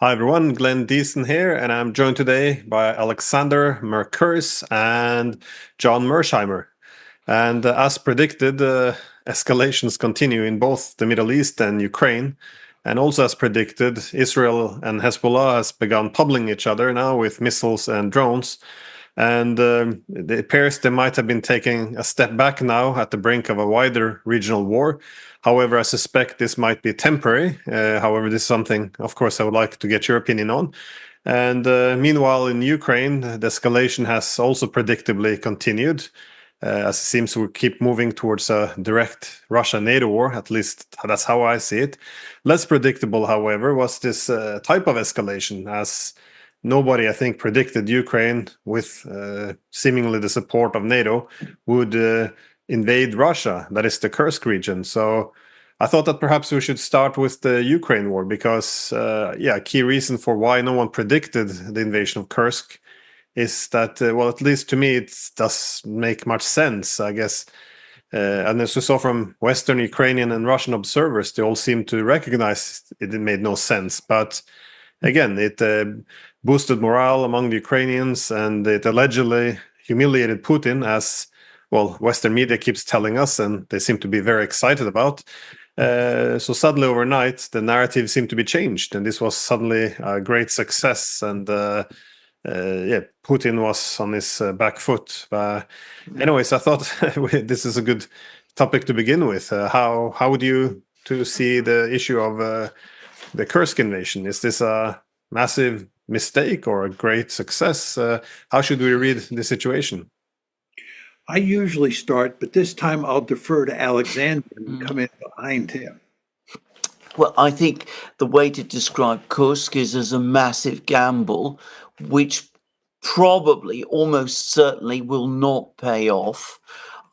Hi everyone, Glenn Deason here, and I'm joined today by Alexander Mercouris and John Mearsheimer. And as predicted, escalations continue in both the Middle East and Ukraine. And also as predicted, Israel and Hezbollah has begun pummeling each other now with missiles and drones. And it appears they might have been taking a step back now at the brink of a wider regional war. However, I suspect this might be temporary. However, this is something, of course, I would like to get your opinion on. And meanwhile, in Ukraine, the escalation has also predictably continued, as it seems we keep moving towards a direct Russia-NATO war. At least that's how I see it. Less predictable, however, was this type of escalation, as nobody, I think, predicted Ukraine, with seemingly the support of NATO, would invade Russia, that is the Kursk region. So I thought that perhaps we should start with the Ukraine war because, a key reason for why no one predicted the invasion of Kursk is that, well, at least to me, it does make much sense, I guess. And as we saw from Western Ukrainian and Russian observers, they all seem to recognize it made no sense. But again, it boosted morale among the Ukrainians, and it allegedly humiliated Putin, as well, Western media keeps telling us, and they seem to be very excited about. So suddenly overnight, the narrative seemed to be changed, and this was suddenly a great success. And Putin was on his back foot. Anyways, I thought this is a good topic to begin with. How would you to see the issue of the Kursk invasion? Is this a massive mistake or a great success? How should we read the situation? I usually start, but this time I'll defer to Alexander and come in behind him. Well, I think the way to describe Kursk is as a massive gamble, which probably, almost certainly, will not pay off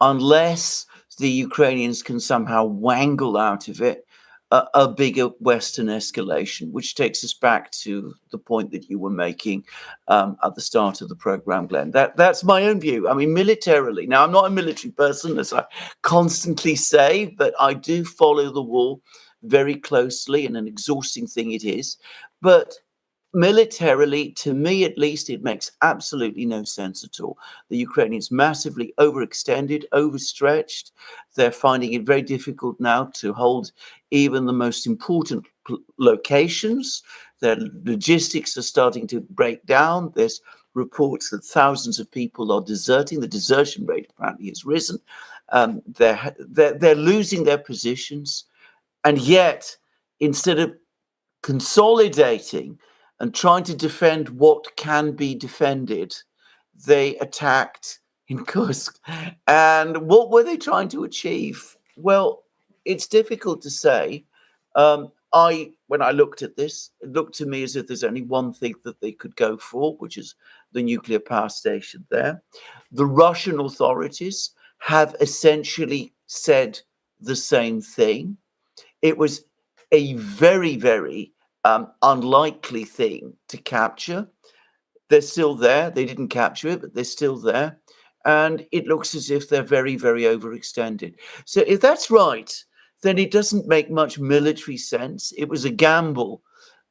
unless the Ukrainians can somehow wangle out of it a bigger Western escalation, which takes us back to the point that you were making at the start of the program, Glenn. That's my own view. I mean, militarily, now I'm not a military person, as I constantly say, but I do follow the war very closely, and an exhausting thing it is. But militarily, to me at least, it makes absolutely no sense at all. The Ukrainians massively overextended, overstretched. They're finding it very difficult now to hold even the most important locations. Their logistics are starting to break down. There's reports that thousands of people are deserting. The desertion rate apparently has risen. They're losing their positions. And yet, instead of consolidating and trying to defend what can be defended, they attacked in Kursk. And what were they trying to achieve? Well, it's difficult to say. When I looked at this, it looked to me as if there's only one thing that they could go for, which is the nuclear power station there. The Russian authorities have essentially said the same thing. It was a very, very unlikely thing to capture. They're still there. They didn't capture it, but they're still there. And it looks as if they're very, very overextended. So if that's right, then it doesn't make much military sense. It was a gamble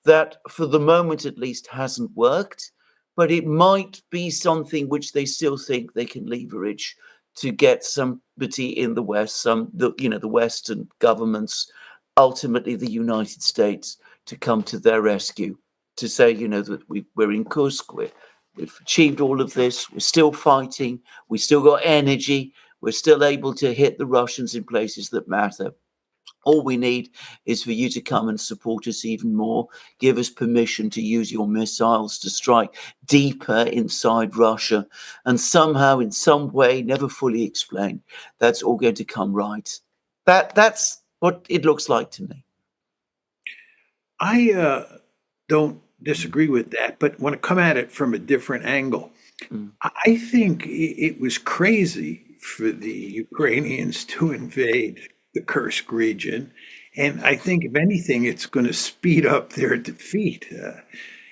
that, for the moment at least, hasn't worked. But it might be something which they still think they can leverage to get somebody in the West, the Western governments, ultimately the United States, to come to their rescue, to say, that we're in Kursk, we've achieved all of this, we're still fighting, we still got energy, we're still able to hit the Russians in places that matter. All we need is for you to come and support us even more, give us permission to use your missiles to strike deeper inside Russia, and somehow, in some way, never fully explained, that's all going to come right. That's what it looks like to me. I don't disagree with that, but want to come at it from a different angle. Mm. I think it was crazy for the Ukrainians to invade the Kursk region. And I think, if anything, it's going to speed up their defeat.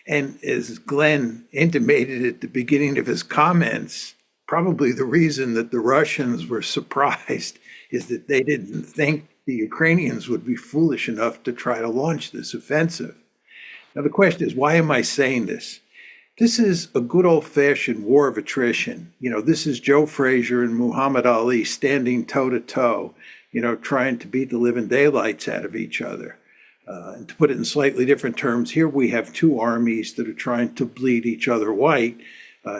And as Glenn intimated at the beginning of his comments, probably the reason that the Russians were surprised is that they didn't think the Ukrainians would be foolish enough to try to launch this offensive. Now, the question is, why am I saying this? This is a good old-fashioned war of attrition. This is Joe Frazier and Muhammad Ali standing toe to toe, trying to beat the living daylights out of each other. And to put it in slightly different terms, here we have two armies that are trying to bleed each other white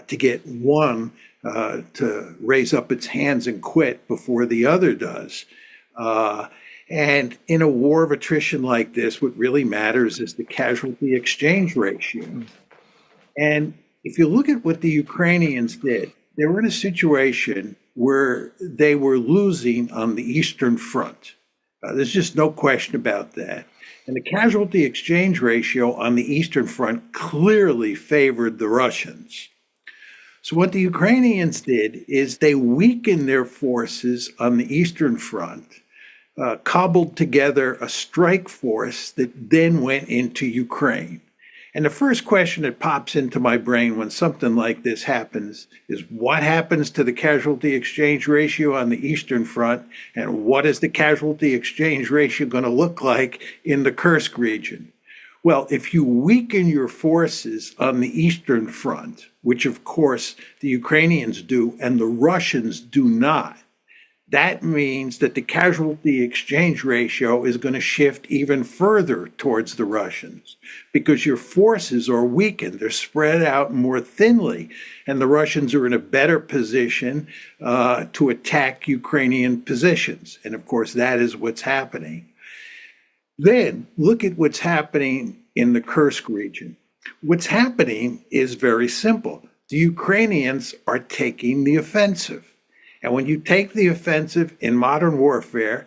to get one to raise up its hands and quit before the other does. And in a war of attrition like this, what really matters is the casualty exchange ratio. And if you look at what the Ukrainians did, they were in a situation where they were losing on the Eastern Front. There's just no question about that. And the casualty exchange ratio on the Eastern Front clearly favored the Russians. So what the Ukrainians did is they weakened their forces on the Eastern Front, cobbled together a strike force that then went into Ukraine. And the first question that pops into my brain when something like this happens is, what happens to the casualty exchange ratio on the Eastern Front, and what is the casualty exchange ratio going to look like in the Kursk region? Well, if you weaken your forces on the Eastern Front, which of course the Ukrainians do and the Russians do not, that means that the casualty exchange ratio is going to shift even further towards the Russians because your forces are weakened. They're spread out more thinly, and the Russians are in a better position to attack Ukrainian positions. And of course, that is what's happening. Then look at what's happening in the Kursk region. What's happening is very simple. The Ukrainians are taking the offensive. And when you take the offensive in modern warfare,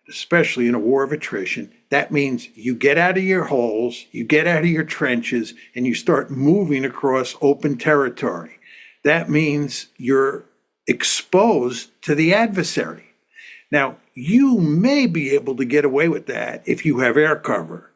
especially in a war of attrition, that means you get out of your holes, you get out of your trenches, and you start moving across open territory. That means you're exposed to the adversary. Now, you may be able to get away with that if you have air cover,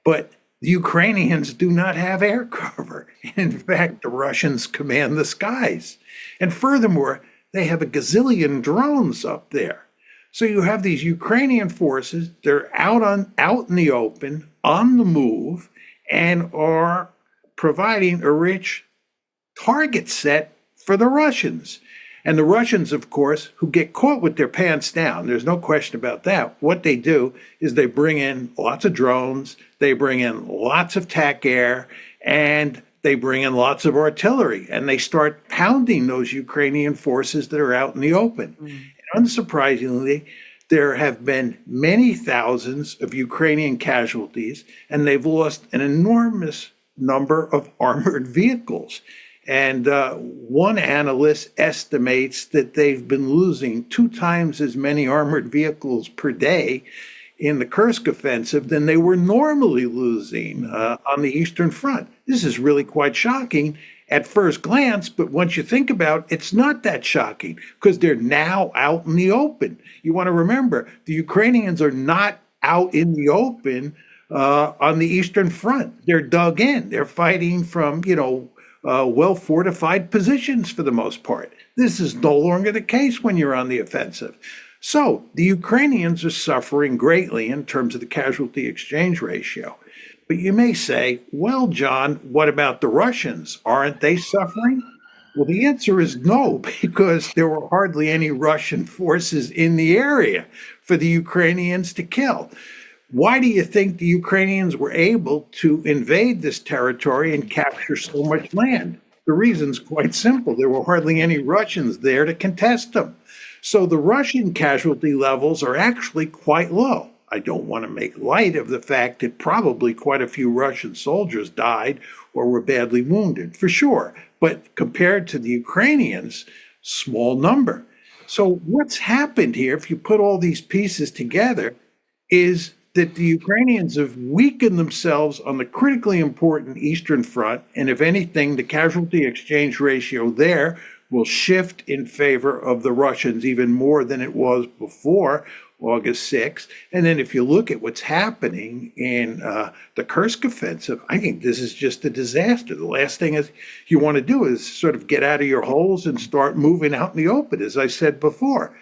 but the Ukrainians do not have air cover. In fact, the Russians command the skies. And furthermore, they have a gazillion drones up there. So you have these Ukrainian forces, they're out in the open, on the move, and are providing a rich target set for the Russians. And the Russians, of course, who get caught with their pants down, there's no question about that. What they do is they bring in lots of drones, they bring in lots of TAC air, and they bring in lots of artillery, and they start pounding those Ukrainian forces that are out in the open. And unsurprisingly, there have been many thousands of Ukrainian casualties, and they've lost an enormous number of armored vehicles. And one analyst estimates that they've been losing 2 times as many armored vehicles per day in the Kursk offensive than they were normally losing on the Eastern Front. This is really quite shocking at first glance, but once you think about it, it's not that shocking because they're now out in the open. You want to remember, the Ukrainians are not out in the open on the Eastern Front. They're dug in. They're fighting from, well-fortified positions for the most part. This is no longer the case when you're on the offensive. So the Ukrainians are suffering greatly in terms of the casualty exchange ratio. But you may say, well, John, what about the Russians? Aren't they suffering? Well, the answer is no, because there were hardly any Russian forces in the area for the Ukrainians to kill. Why do you think the Ukrainians were able to invade this territory and capture so much land? The reason's quite simple. There were hardly any Russians there to contest them. So the Russian casualty levels are actually quite low. I don't want to make light of the fact that probably quite a few Russian soldiers died or were badly wounded, for sure. But compared to the Ukrainians, small number. So what's happened here, if you put all these pieces together, is that the Ukrainians have weakened themselves on the critically important Eastern Front, and if anything, the casualty exchange ratio there will shift in favor of the Russians even more than it was before August 6th. And then if you look at what's happening in the Kursk offensive, I think this is just a disaster. The last thing is you want to do is sort of get out of your holes and start moving out in the open, as I said before.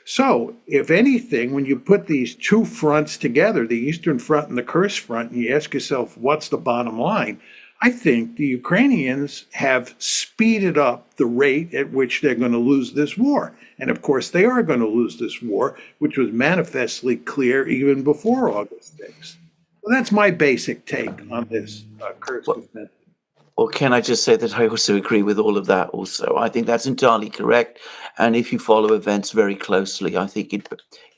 So, if anything, when you put these two fronts together, the Eastern Front and the Kursk Front, and you ask yourself, what's the bottom line? I think the Ukrainians have speeded up the rate at which they're going to lose this war. And of course, they are going to lose this war, which was manifestly clear even before August 6th. So that's my basic take on this Kursk offensive. Or can I just say that I also agree with all of that also? I think that's entirely correct. And if you follow events very closely, I think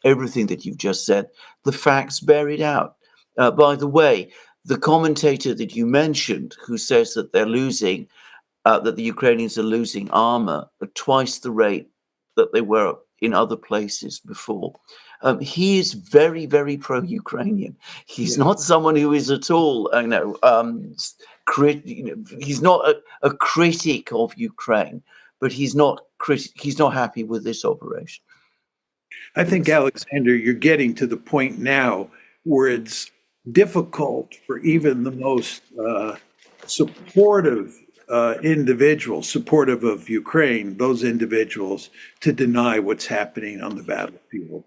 everything that you've just said, the facts bear it out. By the way, the commentator that you mentioned who says that they're losing, that the Ukrainians are losing armor at twice the rate that they were in other places before. He is very, very pro-Ukrainian. He's not someone who is at all, he's not a critic of Ukraine, but he's not happy with this operation. I think, Alexander, you're getting to the point now where it's difficult for even the most supportive individuals, supportive of Ukraine, those individuals, to deny what's happening on the battlefield.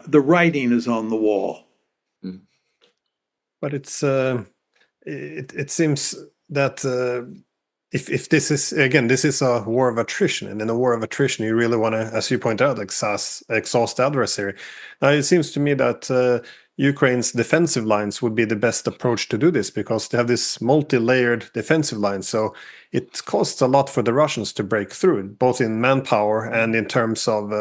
The writing is on the wall. But it seems that if this is, again, this is a war of attrition, and in a war of attrition, you really want to, as you point out, exhaust the adversary. Now, it seems to me that Ukraine's defensive lines would be the best approach to do this, because they have this multi-layered defensive line. So it costs a lot for the Russians to break through, both in manpower and in terms of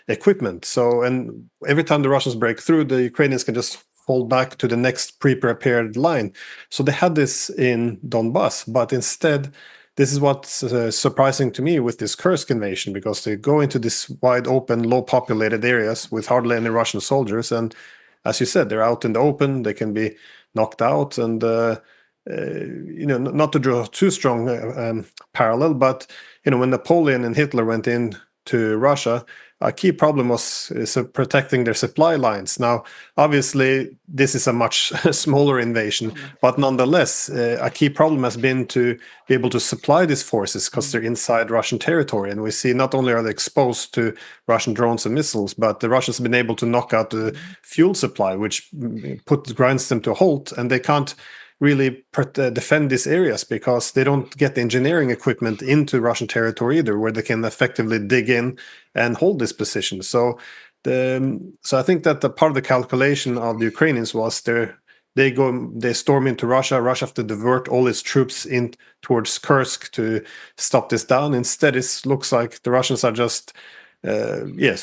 equipment. So, and every time the Russians break through, the Ukrainians can just fall back to the next pre-prepared line. So they had this in Donbass, but instead, this is what's surprising to me with this Kursk invasion, because they go into this wide open, low populated areas with hardly any Russian soldiers. And as you said, they're out in the open, they can be knocked out. And, not to draw too strong parallel, but, when Napoleon and Hitler went in to Russia, a key problem was protecting their supply lines. Now, obviously, this is a much smaller invasion, but nonetheless, a key problem has been to be able to supply these forces, because they're inside Russian territory. And we see not only are they exposed to Russian drones and missiles, but the Russians have been able to knock out the fuel supply, which grinds them to a halt, and they can't really defend these areas because they don't get the engineering equipment into Russian territory either, where they can effectively dig in and hold this position. So I think that the part of the calculation of the Ukrainians was they storm into Russia. Russia have to divert all its troops in towards Kursk to stop this down. Instead, it looks like the Russians are just they're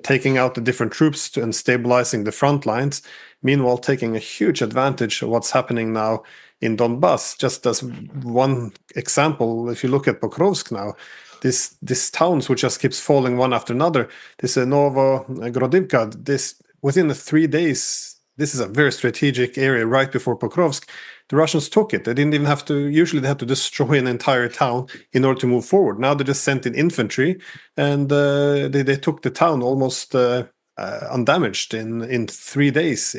taking out the different troops and stabilizing the front lines. Meanwhile, taking a huge advantage of what's happening now in Donbass. Just as one example, if you look at Pokrovsk now, this towns which just keeps falling one after another. This Novogrodivka, within the 3 days, this is a very strategic area right before Pokrovsk. The Russians took it. They didn't even have to, usually they had to destroy an entire town in order to move forward. Now they just sent in infantry, and they took the town almost undamaged in 3 days.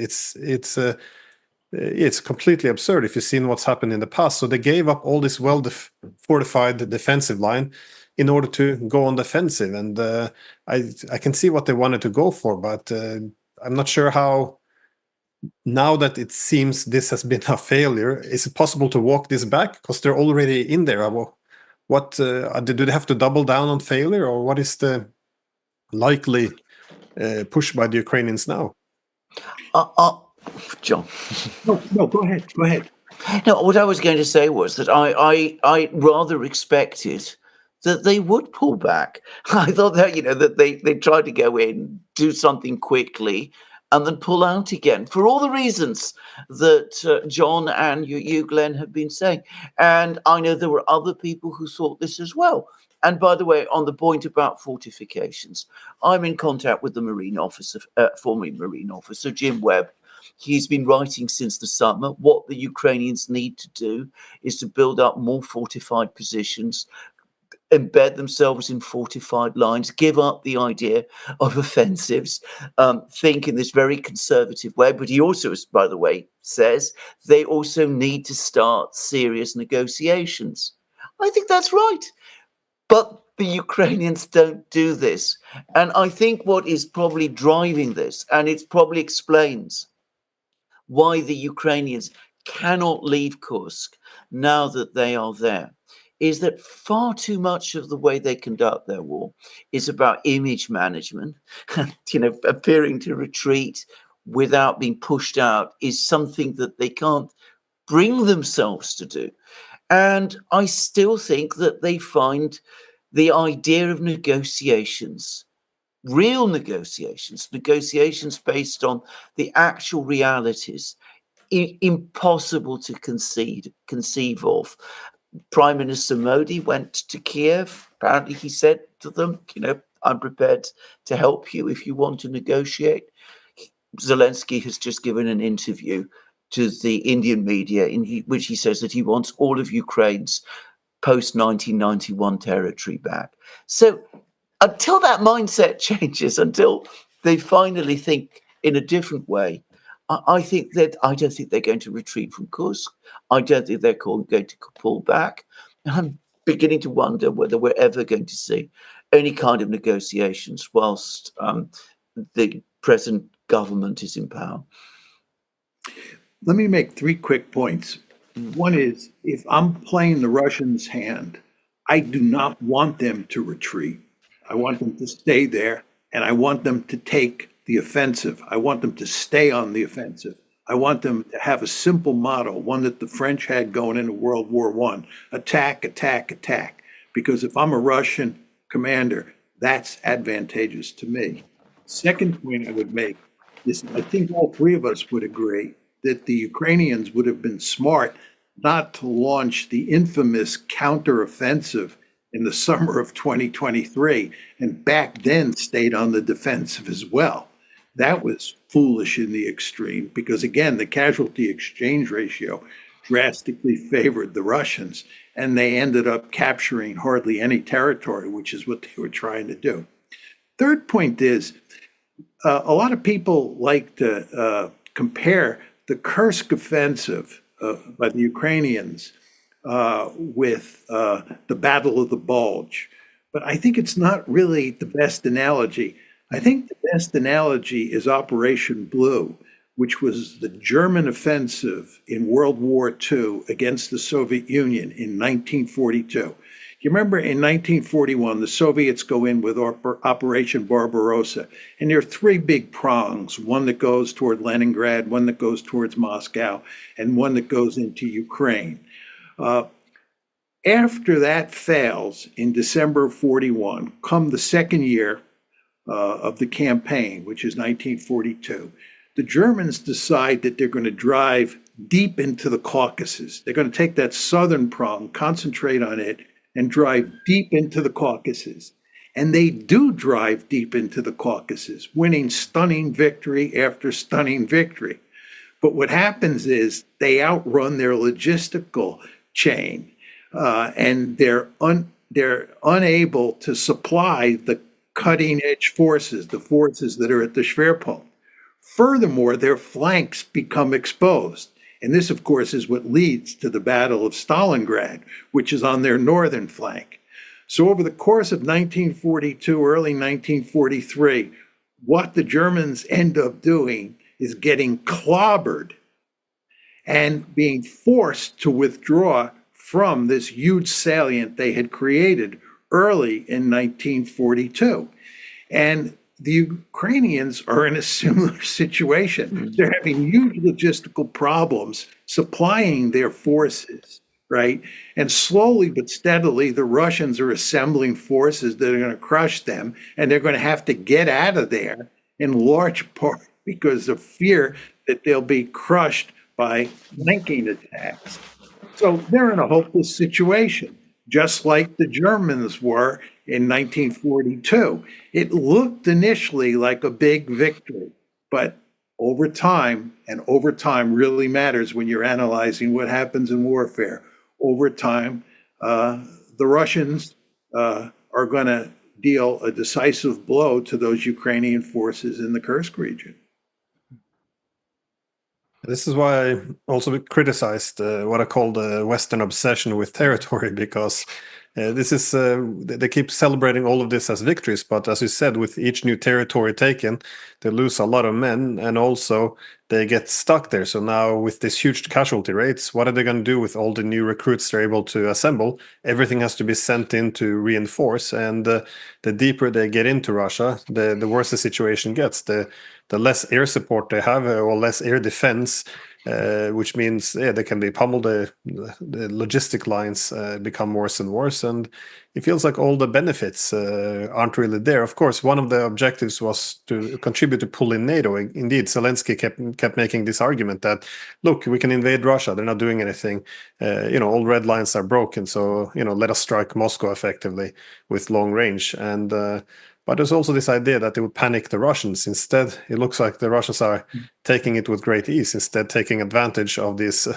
It's completely absurd if you've seen what's happened in the past. So they gave up all this fortified defensive line in order to go on the offensive. And I can see what they wanted to go for, but I'm not sure how. Now that it seems this has been a failure, is it possible to walk this back? Because they're already in there. What do they have to double down on failure, or what is the likely push by the Ukrainians now? John. No, go ahead. Go ahead. No, what I was going to say was that I rather expected that they would pull back. I thought that, that they tried to go in, do something quickly, and then pull out again, for all the reasons that John and you, Glenn, have been saying. And I know there were other people who thought this as well. And by the way, on the point about fortifications, I'm in contact with the former Marine officer, Jim Webb. He's been writing since the summer. What the Ukrainians need to do is to build up more fortified positions, embed themselves in fortified lines, give up the idea of offensives, think in this very conservative way. But he also, by the way, says they also need to start serious negotiations. I think that's right. But the Ukrainians don't do this. And I think what is probably driving this, and it probably explains why the Ukrainians cannot leave Kursk now that they are there, is that far too much of the way they conduct their war is about image management. Appearing to retreat without being pushed out is something that they can't bring themselves to do. And I still think that they find the idea of negotiations, real negotiations based on the actual realities, impossible to conceive of. Prime Minister Modi went to Kiev. Apparently, he said to them, I'm prepared to help you if you want to negotiate. Zelensky has just given an interview to the Indian media in which he says that he wants all of Ukraine's post-1991 territory back. So until that mindset changes, until they finally think in a different way, I don't think they're going to retreat from Kursk. I don't think they're going to pull back. And I'm beginning to wonder whether we're ever going to see any kind of negotiations whilst the present government is in power. Let me make 3 quick points. One is, if I'm playing the Russians' hand, I do not want them to retreat. I want them to stay there, and I want them to take the offensive. I want them to stay on the offensive. I want them to have a simple motto, one that the French had going into World War I: attack, attack, attack. Because if I'm a Russian commander, that's advantageous to me. Second point I would make is, I think all 3 of us would agree that the Ukrainians would have been smart not to launch the infamous counteroffensive in the summer of 2023, and back then stayed on the defensive as well. That was foolish in the extreme, because again, the casualty exchange ratio drastically favored the Russians, and they ended up capturing hardly any territory, which is what they were trying to do. Third point is, a lot of people like to compare the Kursk offensive by the Ukrainians with the Battle of the Bulge. But I think it's not really the best analogy. I think the best analogy is Operation Blue, which was the German offensive in World War II against the Soviet Union in 1942. You remember in 1941, the Soviets go in with Operation Barbarossa, and there are 3 big prongs, one that goes toward Leningrad, one that goes towards Moscow, and one that goes into Ukraine. After that fails in December of 41, come the second year of the campaign, which is 1942, the Germans decide that they're going to drive deep into the Caucasus. They're going to take that southern prong, concentrate on it, and drive deep into the Caucasus. And they do drive deep into the Caucasus, winning stunning victory after stunning victory. But what happens is they outrun their logistical chain, and they're unable to supply the cutting-edge forces, the forces that are at the Schwerpunkt. Furthermore, their flanks become exposed. And this, of course, is what leads to the Battle of Stalingrad, which is on their northern flank. So over the course of 1942, early 1943, what the Germans end up doing is getting clobbered and being forced to withdraw from this huge salient they had created early in 1942. And the Ukrainians are in a similar situation. They're having huge logistical problems supplying their forces, right? And slowly but steadily, the Russians are assembling forces that are going to crush them, and they're going to have to get out of there in large part because of fear that they'll be crushed by flanking attacks. So they're in a hopeless situation, just like the Germans were in 1942. It looked initially like a big victory, but over time, and over time really matters when you're analyzing what happens in warfare, over time, the Russians are going to deal a decisive blow to those Ukrainian forces in the Kursk region. This is why I also criticized what I call the Western obsession with territory, because This is they keep celebrating all of this as victories, but as you said, with each new territory taken, they lose a lot of men, and also they get stuck there. So now with this huge casualty rates, what are they going to do with all the new recruits they're able to assemble? Everything has to be sent in to reinforce, and the deeper they get into Russia, the worse the situation gets. The less air support they have, or less air defense. Which means they can be pummeled. The logistic lines become worse and worse, and it feels like all the benefits aren't really there. Of course, one of the objectives was to contribute to pull in NATO. Indeed, Zelensky kept making this argument that, look, we can invade Russia. They're not doing anything. All red lines are broken. So let us strike Moscow effectively with long range. And but there's also this idea that they would panic the Russians. Instead, it looks like the Russians are taking it with great ease, instead taking advantage of these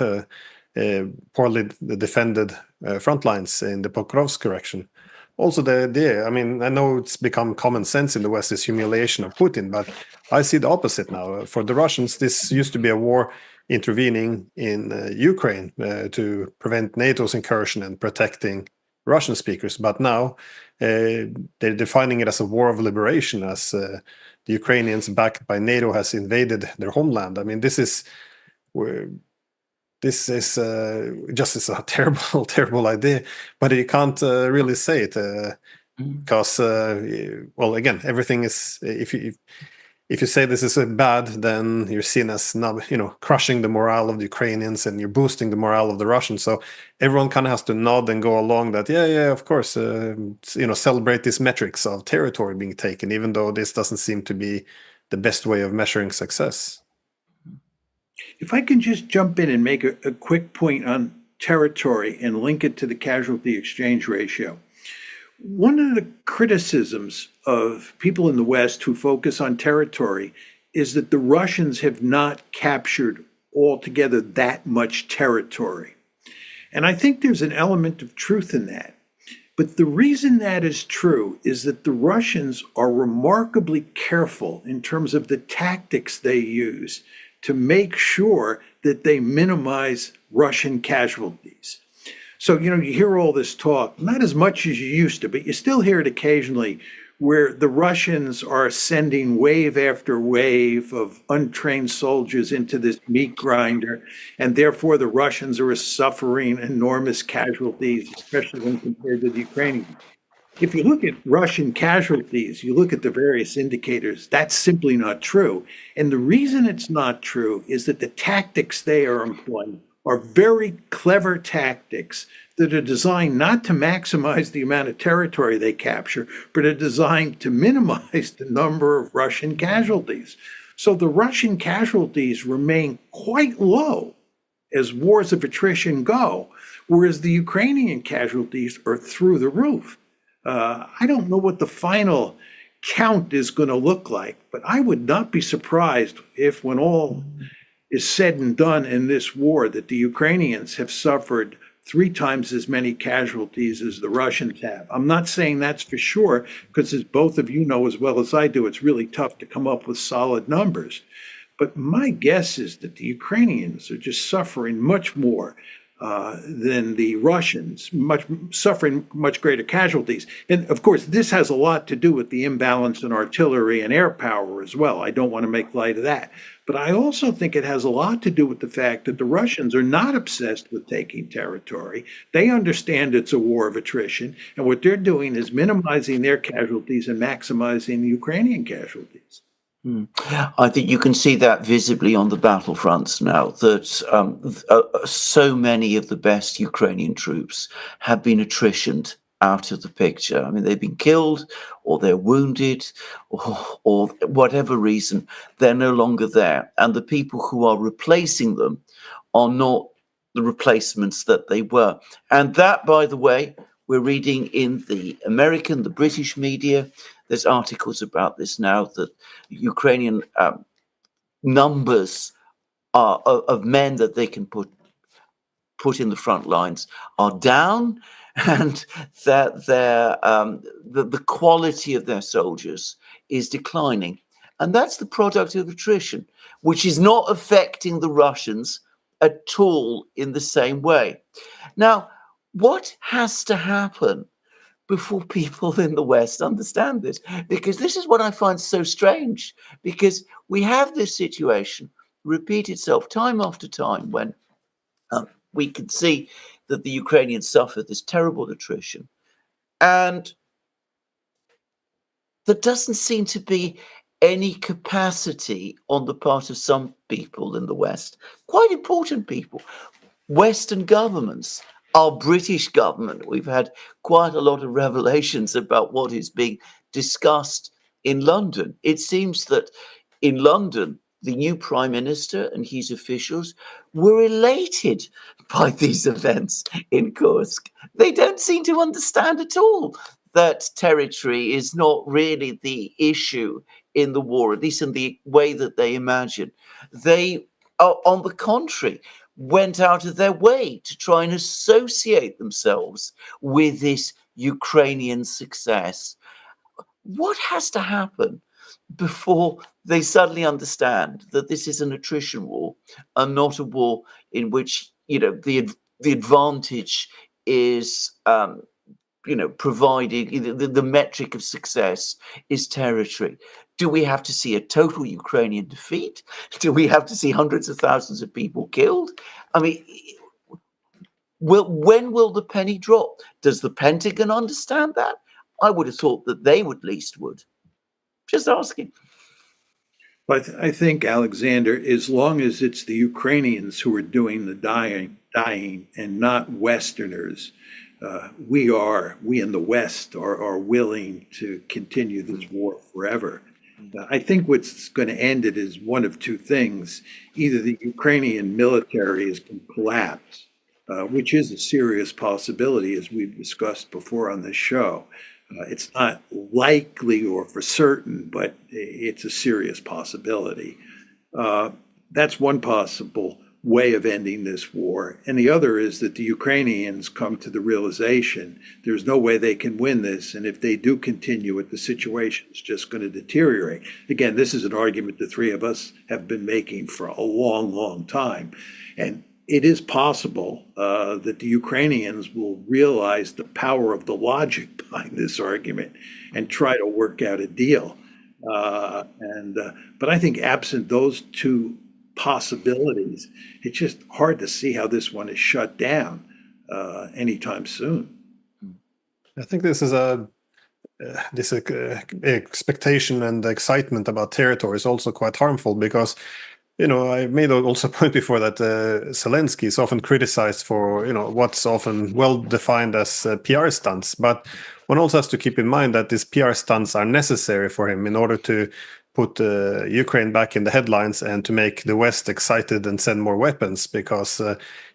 poorly defended front lines in the Pokrovsk direction. Also, the idea, I mean, I know it's become common sense in the West, this humiliation of Putin, but I see the opposite now. For the Russians, this used to be a war intervening in Ukraine to prevent NATO's incursion and protecting Russian speakers, but now they're defining it as a war of liberation, as the Ukrainians, backed by NATO, has invaded their homeland. I mean, this is just is a terrible, terrible idea, but you can't really say it because, well, again, everything is if you say this is bad, then you're seen as not, crushing the morale of the Ukrainians, and you're boosting the morale of the Russians. So everyone kind of has to nod and go along that, yeah, of course, celebrate these metrics of territory being taken, even though this doesn't seem to be the best way of measuring success. If I can just jump in and make a quick point on territory and link it to the casualty exchange ratio. One of the criticisms of people in the West who focus on territory is that the Russians have not captured altogether that much territory. And I think there's an element of truth in that. But the reason that is true is that the Russians are remarkably careful in terms of the tactics they use to make sure that they minimize Russian casualties. So, you hear all this talk, not as much as you used to, but you still hear it occasionally, where the Russians are sending wave after wave of untrained soldiers into this meat grinder, and therefore the Russians are suffering enormous casualties, especially when compared to the Ukrainians. If you look at Russian casualties, you look at the various indicators, that's simply not true. And the reason it's not true is that the tactics they are employing are very clever tactics that are designed not to maximize the amount of territory they capture, but are designed to minimize the number of Russian casualties. So the Russian casualties remain quite low as wars of attrition go, whereas the Ukrainian casualties are through the roof. I don't know what the final count is going to look like, but I would not be surprised if, when all is said and done in this war, that the Ukrainians have suffered 3 times as many casualties as the Russians have. I'm not saying that's for sure, because as both of you know as well as I do, it's really tough to come up with solid numbers. But my guess is that the Ukrainians are just suffering much more than the Russians, suffering much greater casualties. And of course, this has a lot to do with the imbalance in artillery and air power as well. I don't want to make light of that. But I also think it has a lot to do with the fact that the Russians are not obsessed with taking territory. They understand it's a war of attrition, and what they're doing is minimizing their casualties and maximizing the Ukrainian casualties. I think you can see that visibly on the battlefronts now, that so many of the best Ukrainian troops have been attritioned out of the picture. I mean, they've been killed, or they're wounded, or whatever reason, they're no longer there. And the people who are replacing them are not the replacements that they were. And that, by the way, we're reading in the American, the British media. There's articles about this now, that Ukrainian numbers of men that they can put in the front lines are down, and that the quality of their soldiers is declining. And that's the product of attrition, which is not affecting the Russians at all in the same way. Now, What has to happen before people in the West understand this? Because this is what I find so strange, because we have this situation repeat itself time after time when we can see that the Ukrainians suffer this terrible attrition. And there doesn't seem to be any capacity on the part of some people in the West, quite important people, Western governments, our British government. We've had quite a lot of revelations about what is being discussed in London. It seems that in London, the new Prime Minister and his officials were elated by these events in Kursk. They don't seem to understand at all that territory is not really the issue in the war, at least in the way that they imagine. They are, on the contrary, went out of their way to try and associate themselves with this Ukrainian success. What has to happen before they suddenly understand that this is an attrition war and not a war in which, you know, the advantage is provided the metric of success is territory? Do we have to see a total Ukrainian defeat? Do we have to see hundreds of thousands of people killed? I mean, when will the penny drop? Does the Pentagon understand that? I would have thought that they would least would. Just asking. But I think, Alexander, as long as it's the Ukrainians who are doing the dying and not Westerners, we in the West are willing to continue this war forever. I think what's going to end it is one of two things. Either the Ukrainian military is going to collapse, which is a serious possibility, as we've discussed before on this show. It's not likely or for certain, but it's a serious possibility. That's one possible way of ending this war. And the other is that the Ukrainians come to the realization there's no way they can win this. And if they do continue it, the situation is just going to deteriorate. Again, this is an argument the three of us have been making for a long, long time. And it is possible that the Ukrainians will realize the power of the logic behind this argument and try to work out a deal. But I think absent those two possibilities, it's just hard to see how this one is shut down anytime soon. I think this expectation and excitement about territory is also quite harmful because, I made also a point before that Zelensky is often criticized for, what's often well defined as PR stunts. But one also has to keep in mind that these PR stunts are necessary for him in order to put Ukraine back in the headlines and to make the West excited and send more weapons. Because,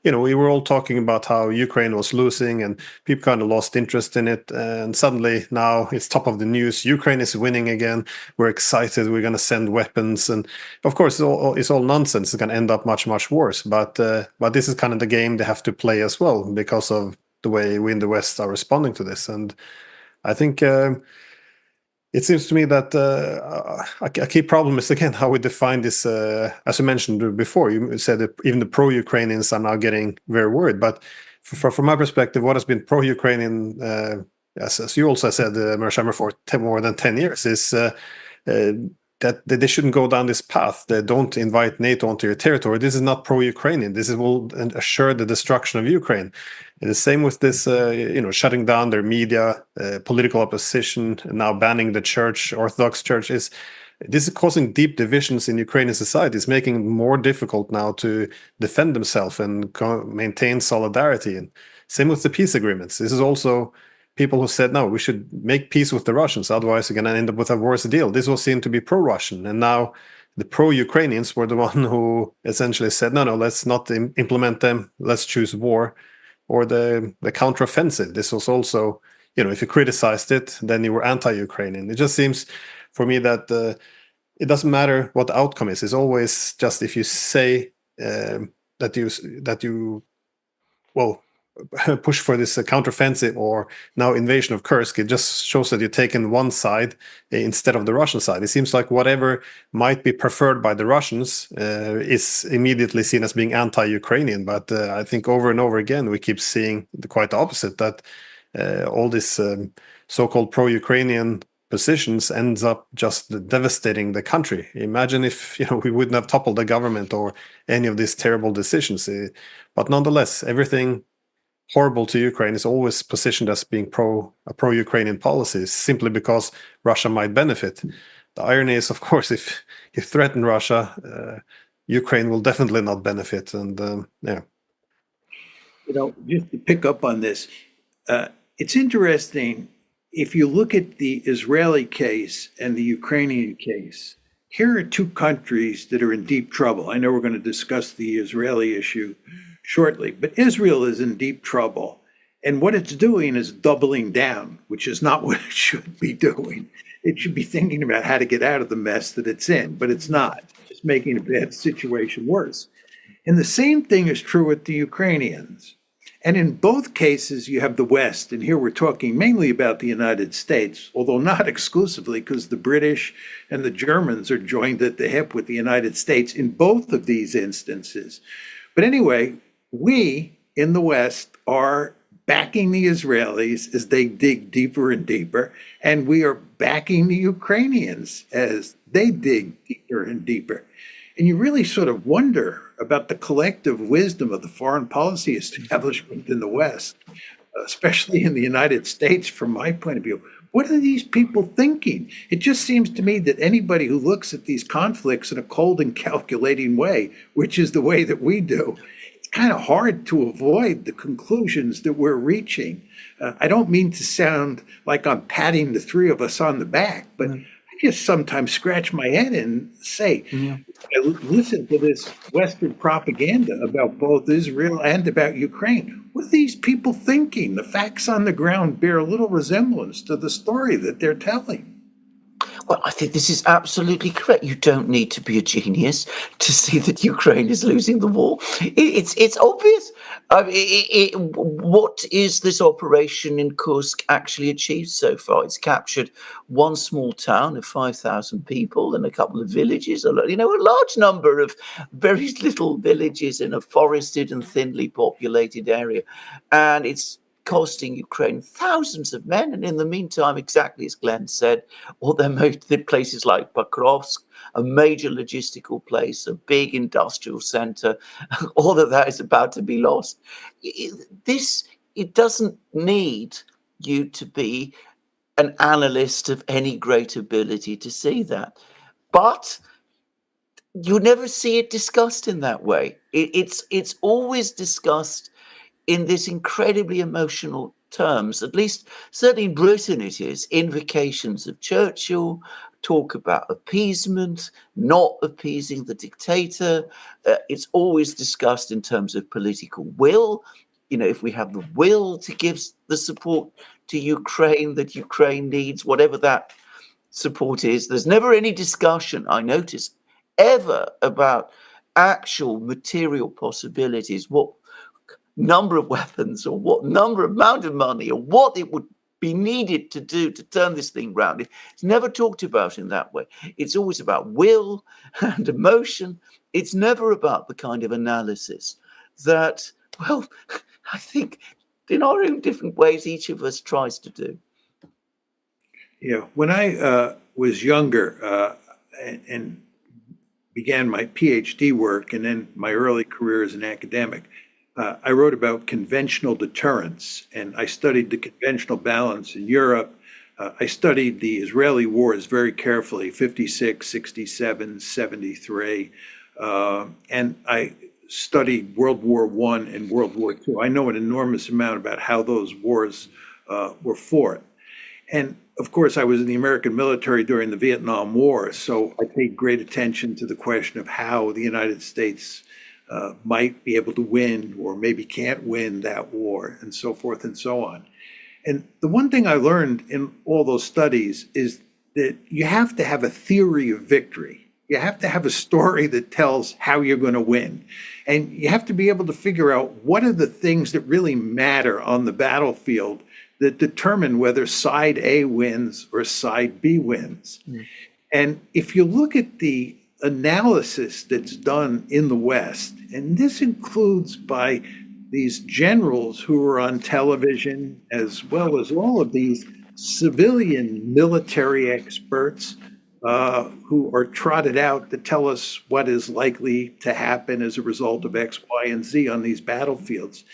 we were all talking about how Ukraine was losing and people kind of lost interest in it. And suddenly now it's top of the news. Ukraine is winning again. We're excited. We're going to send weapons. And of course, it's all nonsense. It's going to end up much, much worse. But this is kind of the game they have to play as well because of the way we in the West are responding to this. And I think it seems to me that a key problem is, again, how we define this. As I mentioned before, you said that even the pro-Ukrainians are now getting very worried. But from my perspective, what has been pro-Ukrainian, as you also said, Mearsheimer, for more than 10 years, is that they shouldn't go down this path. They don't invite NATO onto your territory. This is not pro-Ukrainian. This will assure the destruction of Ukraine. And the same with this, shutting down their media, political opposition, and now banning the church, Orthodox Church. This is causing deep divisions in Ukrainian society. It's making it more difficult now to defend themselves and maintain solidarity. And same with the peace agreements. This is also people who said, no, we should make peace with the Russians, otherwise we're going to end up with a worse deal. This was seen to be pro-Russian. And now the pro-Ukrainians were the one who essentially said, no, let's not implement them. Let's choose war or the counteroffensive. This was also, if you criticized it, then you were anti-Ukrainian. It just seems for me that it doesn't matter what the outcome is. It's always just if you say that you push for this counteroffensive or now invasion of Kursk, it just shows that you're taking one side instead of the Russian side. It seems like whatever might be preferred by the Russians is immediately seen as being anti-Ukrainian. But I think over and over again, we keep seeing quite the opposite, that all this so-called pro-Ukrainian positions ends up just devastating the country. Imagine if we wouldn't have toppled the government or any of these terrible decisions. But nonetheless, everything horrible to Ukraine is always positioned as being a pro-Ukrainian policy, simply because Russia might benefit. The irony is, of course, if you threaten Russia, Ukraine will definitely not benefit. And yeah. Just to pick up on this, it's interesting. If you look at the Israeli case and the Ukrainian case, here are two countries that are in deep trouble. I know we're going to discuss the Israeli issue shortly, but Israel is in deep trouble. And what it's doing is doubling down, which is not what it should be doing. It should be thinking about how to get out of the mess that it's in, but it's not. It's just making a bad situation worse. And the same thing is true with the Ukrainians. And in both cases, you have the West, and here we're talking mainly about the United States, although not exclusively, because the British and the Germans are joined at the hip with the United States in both of these instances. But anyway, we in the West are backing the Israelis as they dig deeper and deeper, and we are backing the Ukrainians as they dig deeper and deeper. And you really sort of wonder about the collective wisdom of the foreign policy establishment in the West, especially in the United States, from my point of view. What are these people thinking? It just seems to me that anybody who looks at these conflicts in a cold and calculating way, which is the way that we do, it's kind of hard to avoid the conclusions that we're reaching. I don't mean to sound like I'm patting the three of us on the back, but just sometimes scratch my head and say, I listen to this Western propaganda about both Israel and about Ukraine. What are these people thinking? The facts on the ground bear little resemblance to the story that they're telling. Well, I think this is absolutely correct. You don't need to be a genius to see that Ukraine is losing the war. It's obvious. I mean, what is this operation in Kursk actually achieved so far? It's captured one small town of 5,000 people and a couple of villages. A large number of very little villages in a forested and thinly populated area, and it's costing Ukraine thousands of men. And in the meantime, exactly as Glenn said, all their places like Pokrovsk, a major logistical place, a big industrial center, all of that is about to be lost. It doesn't need you to be an analyst of any great ability to see that. But you never see it discussed in that way. It's always discussed in this incredibly emotional terms. At least certainly in Britain it is. Invocations of Churchill, talk about appeasement, not appeasing the dictator. It's always discussed in terms of political will. If we have the will to give the support to Ukraine that Ukraine needs, whatever that support is, there's never any discussion, I notice, ever about actual material possibilities, what number of weapons or what amount of money or what it would be needed to do to turn this thing round. It's never talked about in that way. It's always about will and emotion. It's never about the kind of analysis that, well, I think in our own different ways, each of us tries to do. Yeah, when I was younger and began my PhD work and then my early career as an academic, I wrote about conventional deterrence, and I studied the conventional balance in Europe. I studied the Israeli wars very carefully, 56, 67, 73, and I studied World War I and World War II. I know an enormous amount about how those wars were fought. And of course, I was in the American military during the Vietnam War, so I paid great attention to the question of how the United States might be able to win or maybe can't win that war, and so forth and so on. And the one thing I learned in all those studies is that you have to have a theory of victory. You have to have a story that tells how you're going to win. And you have to be able to figure out what are the things that really matter on the battlefield that determine whether side A wins or side B wins. And if you look at the analysis that's done in the West, and this includes by these generals who are on television, as well as all of these civilian military experts who are trotted out to tell us what is likely to happen as a result of X, Y, and Z on these battlefields.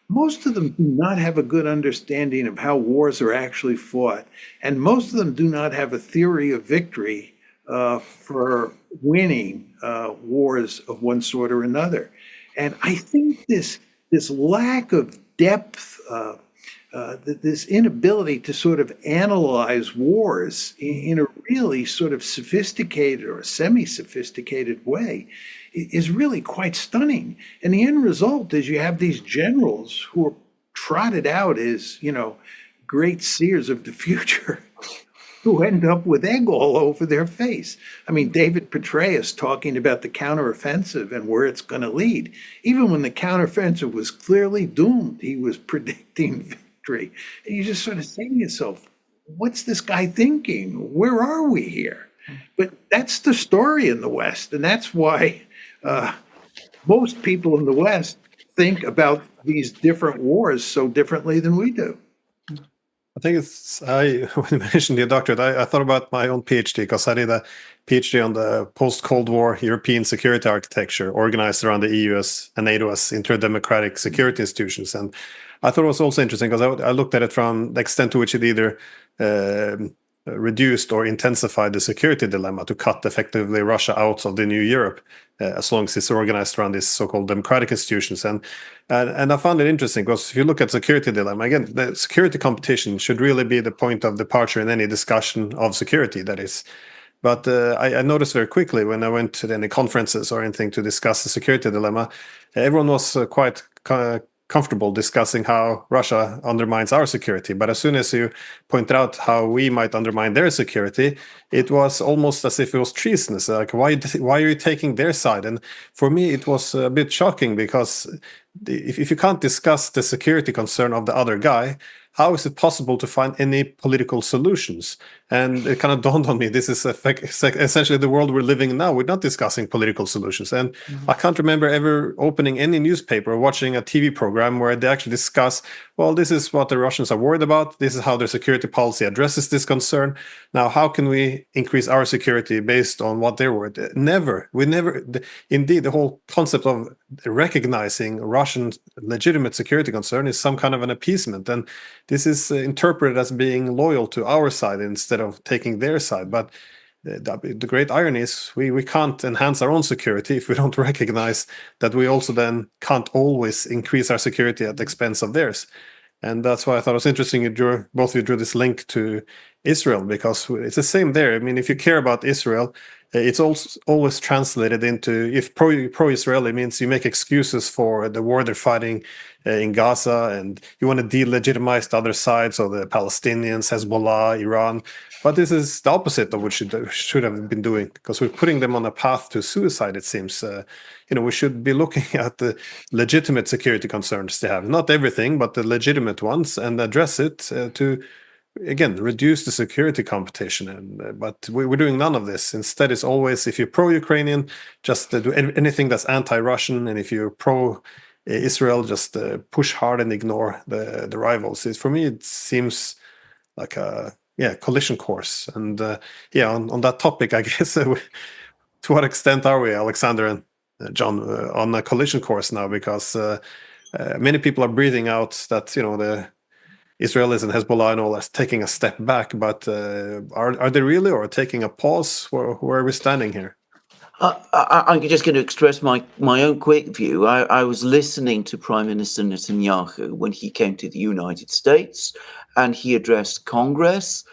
Most of them do not have a good understanding of how wars are actually fought, and most of them do not have a theory of victory for winning wars of one sort or another. And I think this lack of depth, this inability to sort of analyze wars in a really sort of sophisticated or semi-sophisticated way is really quite stunning. And the end result is you have these generals who are trotted out as, great seers of the future who end up with egg all over their face. I mean, David Petraeus talking about the counteroffensive and where it's going to lead. Even when the counteroffensive was clearly doomed, he was predicting victory. And you just sort of say to yourself, what's this guy thinking? Where are we here? But that's the story in the West. And that's why most people in the West think about these different wars so differently than we do. I think when you mentioned the doctorate, I thought about my own PhD because I did a PhD on the post-Cold War European security architecture organized around the EU and NATO as interdemocratic security institutions. And I thought it was also interesting because I looked at it from the extent to which it either reduced or intensified the security dilemma to cut effectively Russia out of the new Europe, as long as it's organized around these so-called democratic institutions. And I found it interesting because if you look at security dilemma, again, the security competition should really be the point of departure in any discussion of security, that is. But I noticed very quickly when I went to any conferences or anything to discuss the security dilemma, everyone was quite comfortable discussing how Russia undermines our security. But as soon as you point out how we might undermine their security, it was almost as if it was treasonous. Like, why are you taking their side? And for me, it was a bit shocking because if you can't discuss the security concern of the other guy, how is it possible to find any political solutions? And it kind of dawned on me, this is essentially the world we're living in now. We're not discussing political solutions. And I can't remember ever opening any newspaper or watching a TV program where they actually discuss, well, this is what the Russians are worried about. This is how their security policy addresses this concern. Now, how can we increase our security based on what they're worried? Never. Indeed, the whole concept of recognizing Russian legitimate security concern is some kind of an appeasement. And this is interpreted as being loyal to our side instead of taking their side. But the great irony is we can't enhance our own security if we don't recognize that we also then can't always increase our security at the expense of theirs. And that's why I thought it was interesting both of you drew this link to Israel, because it's the same there. I mean, if you care about Israel, it's also always translated into, if pro-Israeli means you make excuses for the war they're fighting in Gaza, and you want to delegitimize the other side, so the Palestinians, Hezbollah, Iran. But this is the opposite of what should have been doing, because we're putting them on a path to suicide, it seems. We should be looking at the legitimate security concerns they have. Not everything, but the legitimate ones, and address it to, again, reduce the security competition. But we're doing none of this. Instead, it's always, if you're pro-Ukrainian, just do anything that's anti-Russian, and if you're pro-Israel, just push hard and ignore the rivals. For me, it seems like a collision course. And on that topic, I guess, to what extent are we, Alexander and John, on a collision course now? Because many people are breathing out that the Israelis and Hezbollah and all that's taking a step back, but are they really, or taking a pause? Where are we standing here? I'm just going to express my own quick view. I was listening to Prime Minister Netanyahu when he came to the United States and he addressed Congress.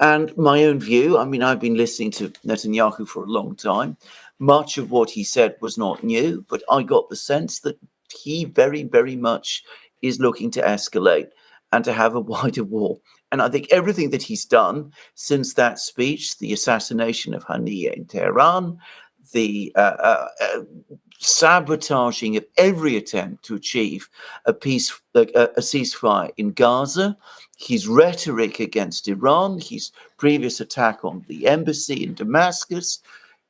And my own view, I mean, I've been listening to Netanyahu for a long time. Much of what he said was not new, but I got the sense that he very, very much is looking to escalate and to have a wider war. And I think everything that he's done since that speech, the assassination of Haniyeh in Tehran, the sabotaging of every attempt to achieve a ceasefire in Gaza, his rhetoric against Iran, his previous attack on the embassy in Damascus,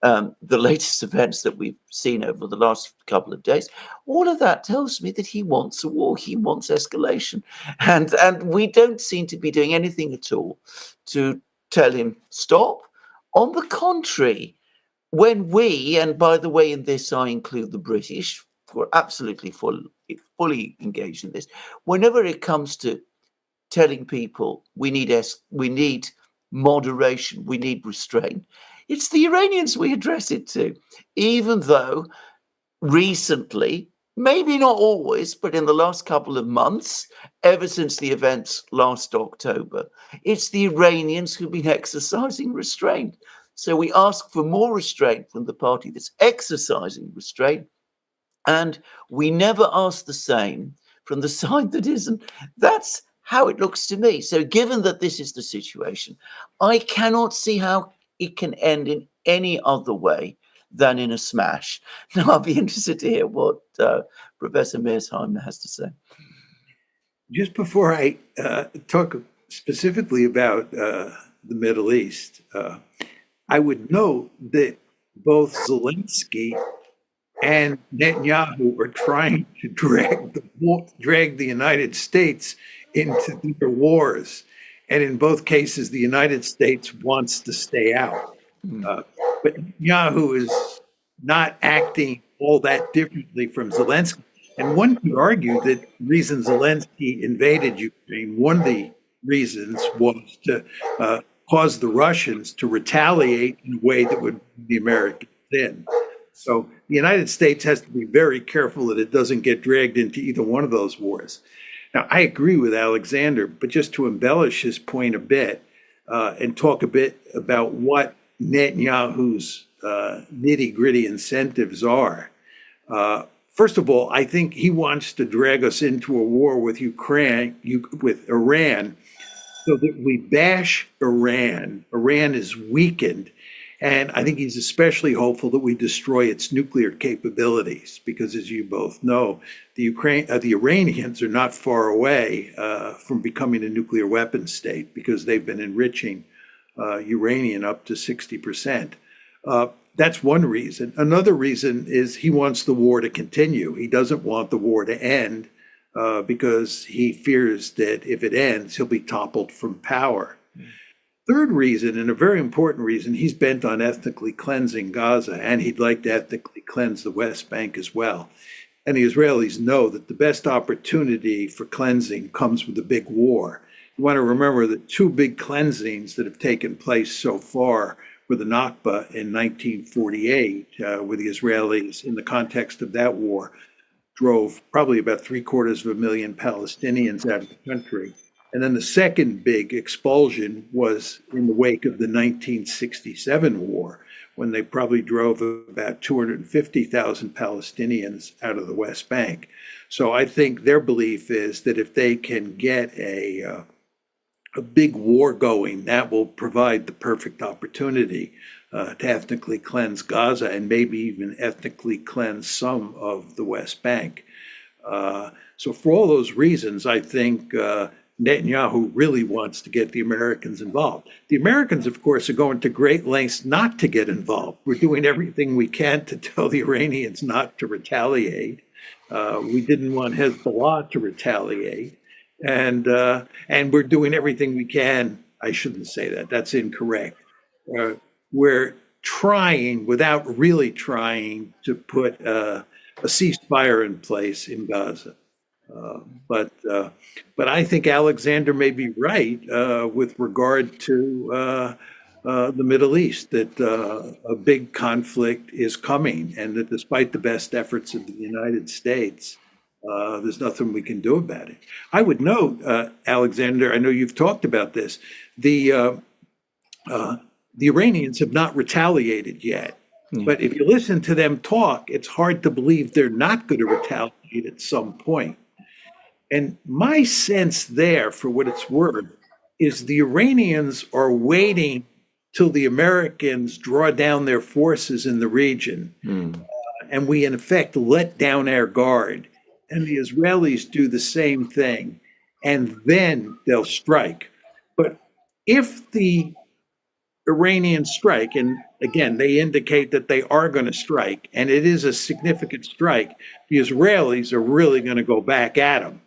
the latest events that we've seen over the last couple of days, all of that tells me that he wants a war, he wants escalation. And we don't seem to be doing anything at all to tell him stop. On the contrary, when we, and by the way, in this I include the British, who are absolutely fully engaged in this, whenever it comes to telling people we need moderation, we need restraint, it's the Iranians we address it to, even though recently, maybe not always, but in the last couple of months, ever since the events last October, it's the Iranians who've been exercising restraint. So we ask for more restraint from the party that's exercising restraint, and we never ask the same from the side that isn't. That's how it looks to me. So given that this is the situation, I cannot see how it can end in any other way than in a smash. Now, I'll be interested to hear what Professor Mearsheimer has to say. Just before I talk specifically about the Middle East, I would note that both Zelensky and Netanyahu are trying to drag the United States into their wars. And in both cases, the United States wants to stay out. But Netanyahu is not acting all that differently from Zelensky. And one could argue that the reason Zelensky invaded Ukraine, one of the reasons was to cause the Russians to retaliate in a way that would bring the Americans in. So the United States has to be very careful that it doesn't get dragged into either one of those wars. Now, I agree with Alexander, but just to embellish his point a bit and talk a bit about what Netanyahu's nitty-gritty incentives are. First of all, I think he wants to drag us into a war with Iran, so that we bash Iran. Iran is weakened. And I think he's especially hopeful that we destroy its nuclear capabilities, because as you both know, the Iranians are not far away from becoming a nuclear weapons state, because they've been enriching uranium up to 60%. That's one reason. Another reason is he wants the war to continue. He doesn't want the war to end because he fears that if it ends, he'll be toppled from power. Third reason, and a very important reason, he's bent on ethnically cleansing Gaza, and he'd like to ethnically cleanse the West Bank as well. And the Israelis know that the best opportunity for cleansing comes with a big war. You want to remember that two big cleansings that have taken place so far were the Nakba in 1948, where the Israelis, in the context of that war, drove probably about 750,000 Palestinians out of the country. And then the second big expulsion was in the wake of the 1967 war, when they probably drove about 250,000 Palestinians out of the West Bank. So I think their belief is that if they can get a big war going, that will provide the perfect opportunity to ethnically cleanse Gaza and maybe even ethnically cleanse some of the West Bank. So for all those reasons, I think Netanyahu really wants to get the Americans involved. The Americans, of course, are going to great lengths not to get involved. We're doing everything we can to tell the Iranians not to retaliate. We didn't want Hezbollah to retaliate. And we're doing everything we can. I shouldn't say that. That's incorrect. We're trying, without really trying, to put a ceasefire in place in Gaza. But I think Alexander may be right with regard to the Middle East, that a big conflict is coming, and that despite the best efforts of the United States, there's nothing we can do about it. I would note, Alexander, I know you've talked about this, the Iranians have not retaliated yet. But if you listen to them talk, it's hard to believe they're not going to retaliate at some point. And my sense there, for what it's worth, is the Iranians are waiting till the Americans draw down their forces in the region, and we in effect let down our guard, and the Israelis do the same thing, and then they'll strike. But if the Iranians strike, and again, they indicate that they are going to strike, and it is a significant strike, the Israelis are really going to go back at them.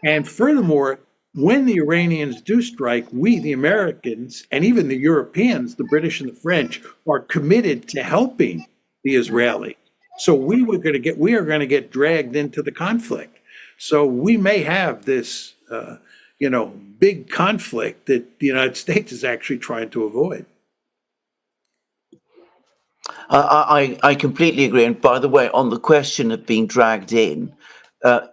And furthermore, when the Iranians do strike, we, the Americans, and even the Europeans, the British and the French, are committed to helping the Israelis. So we are going to get dragged into the conflict. So we may have this, big conflict that the United States is actually trying to avoid. I completely agree. And by the way, on the question of being dragged in,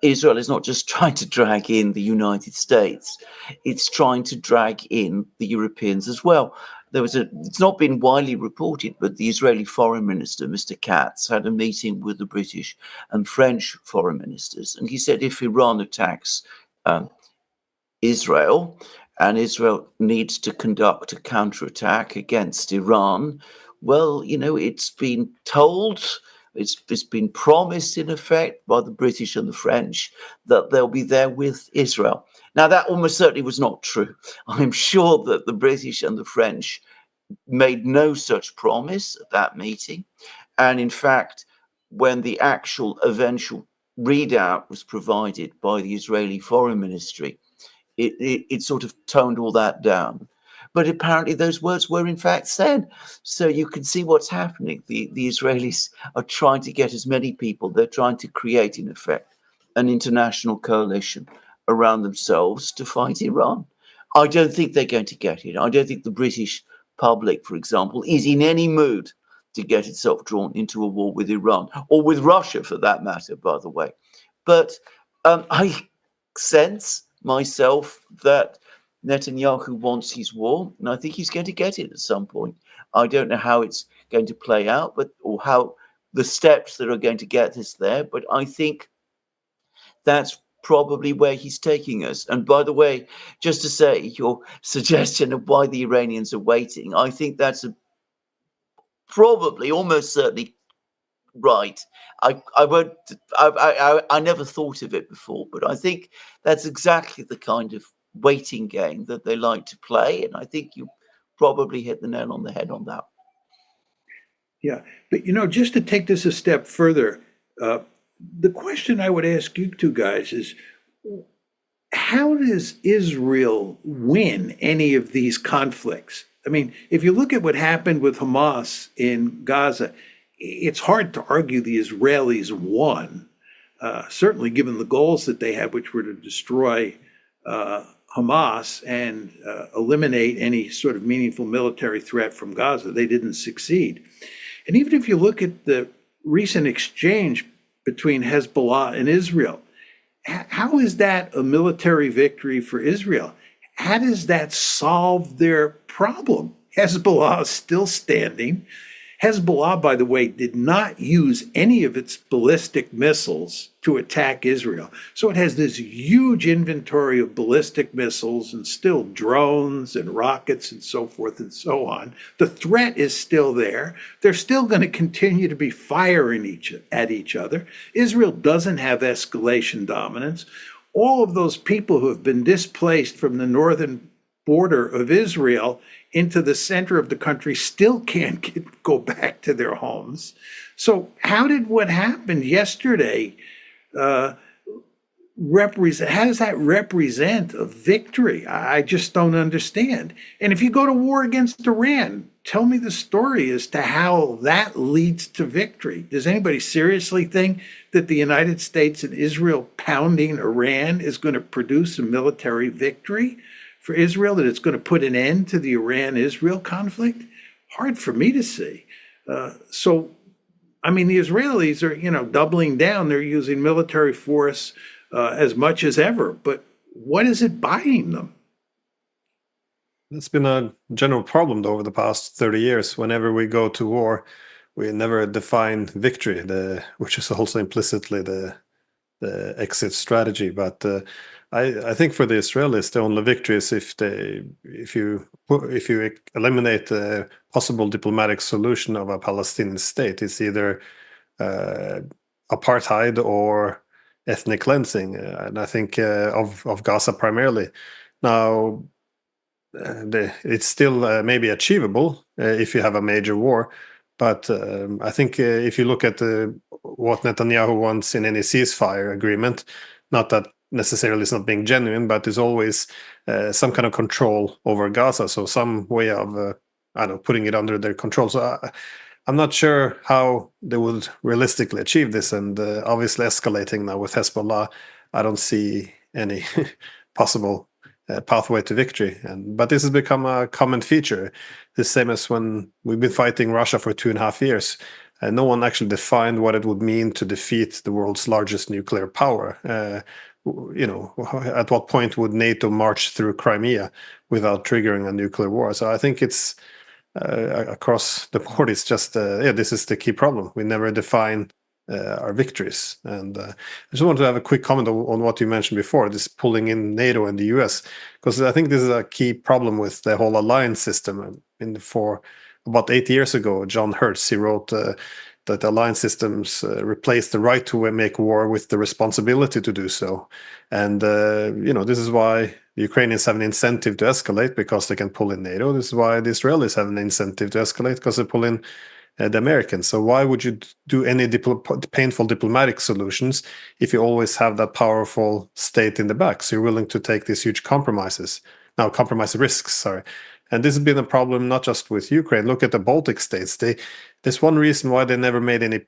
Israel is not just trying to drag in the United States, it's trying to drag in the Europeans as well. It's not been widely reported, but the Israeli foreign minister, Mr. Katz, had a meeting with the British and French foreign ministers. And he said if Iran attacks Israel, and Israel needs to conduct a counterattack against Iran, well, it's been told, it's been promised in effect by the British and the French that they'll be there with Israel. Now, that almost certainly was not true. I'm sure that the British and the French made no such promise at that meeting. And in fact, when the actual eventual readout was provided by the Israeli Foreign Ministry, it sort of toned all that down. But apparently those words were in fact said. So you can see what's happening. The Israelis are trying to get as many people. They're trying to create, in effect, an international coalition around themselves to fight Iran. I don't think they're going to get it. I don't think the British public, for example, is in any mood to get itself drawn into a war with Iran, or with Russia for that matter, by the way. But I sense myself that Netanyahu wants his war, and I think he's going to get it at some point. I don't know how it's going to play out, or how the steps that are going to get us there, but I think that's probably where he's taking us. And by the way, just to say, your suggestion of why the Iranians are waiting, I think that's probably almost certainly right. I never thought of it before, but I think that's exactly the kind of waiting game that they like to play, and I think you probably hit the nail on the head on that. Yeah, but just to take this a step further, the question I would ask you two guys is, how does Israel win any of these conflicts? I mean, if you look at what happened with Hamas in Gaza, it's hard to argue the Israelis won, certainly given the goals that they had, which were to destroy Hamas and eliminate any sort of meaningful military threat from Gaza. They didn't succeed. And even if you look at the recent exchange between Hezbollah and Israel, how is that a military victory for Israel? How does that solve their problem? Hezbollah is still standing. Hezbollah, by the way, did not use any of its ballistic missiles to attack Israel. So it has this huge inventory of ballistic missiles and still drones and rockets and so forth and so on. The threat is still there. They're still going to continue to be firing at each other. Israel doesn't have escalation dominance. All of those people who have been displaced from the northern border of Israel into the center of the country still can't go back to their homes. So how did what happened yesterday represent? How does that represent a victory? I just don't understand. And if you go to war against Iran, tell me the story as to how that leads to victory. Does anybody seriously think that the United States and Israel pounding Iran is going to produce a military victory for Israel, that it's going to put an end to the Iran-Israel conflict? Hard for me to see. So, I mean, the Israelis are, doubling down. They're using military force as much as ever. But what is it buying them? It's been a general problem though, over the past 30 years. Whenever we go to war, we never define victory, which is also implicitly the exit strategy. But I think for the Israelis, the only victory is if you eliminate the possible diplomatic solution of a Palestinian state. It's either apartheid or ethnic cleansing, and I think of Gaza primarily. Now, it's still maybe achievable if you have a major war, but I think if you look at what Netanyahu wants in any ceasefire agreement, not that necessarily it's not being genuine, but there's always some kind of control over Gaza, so some way of I don't know, putting it under their control. So I'm not sure how they would realistically achieve this, and obviously escalating now with Hezbollah, I don't see any possible pathway to victory. But this has become a common feature, the same as when we've been fighting Russia for 2.5 years. No one actually defined what it would mean to defeat the world's largest nuclear power. At what point would NATO march through Crimea without triggering a nuclear war? So I think it's across the board, it's just this is the key problem. We never define our victories. And I just want to have a quick comment on what you mentioned before, this pulling in NATO and the US, because I think this is a key problem with the whole alliance system. For about 8 years ago, John Hertz, he wrote that alliance systems replace the right to make war with the responsibility to do so. And, this is why the Ukrainians have an incentive to escalate, because they can pull in NATO. This is why the Israelis have an incentive to escalate, because they pull in the Americans. So why would you do any painful diplomatic solutions if you always have that powerful state in the back? So you're willing to take these huge compromise risks, sorry. And this has been a problem not just with Ukraine. Look at the Baltic states. There's one reason why they never made any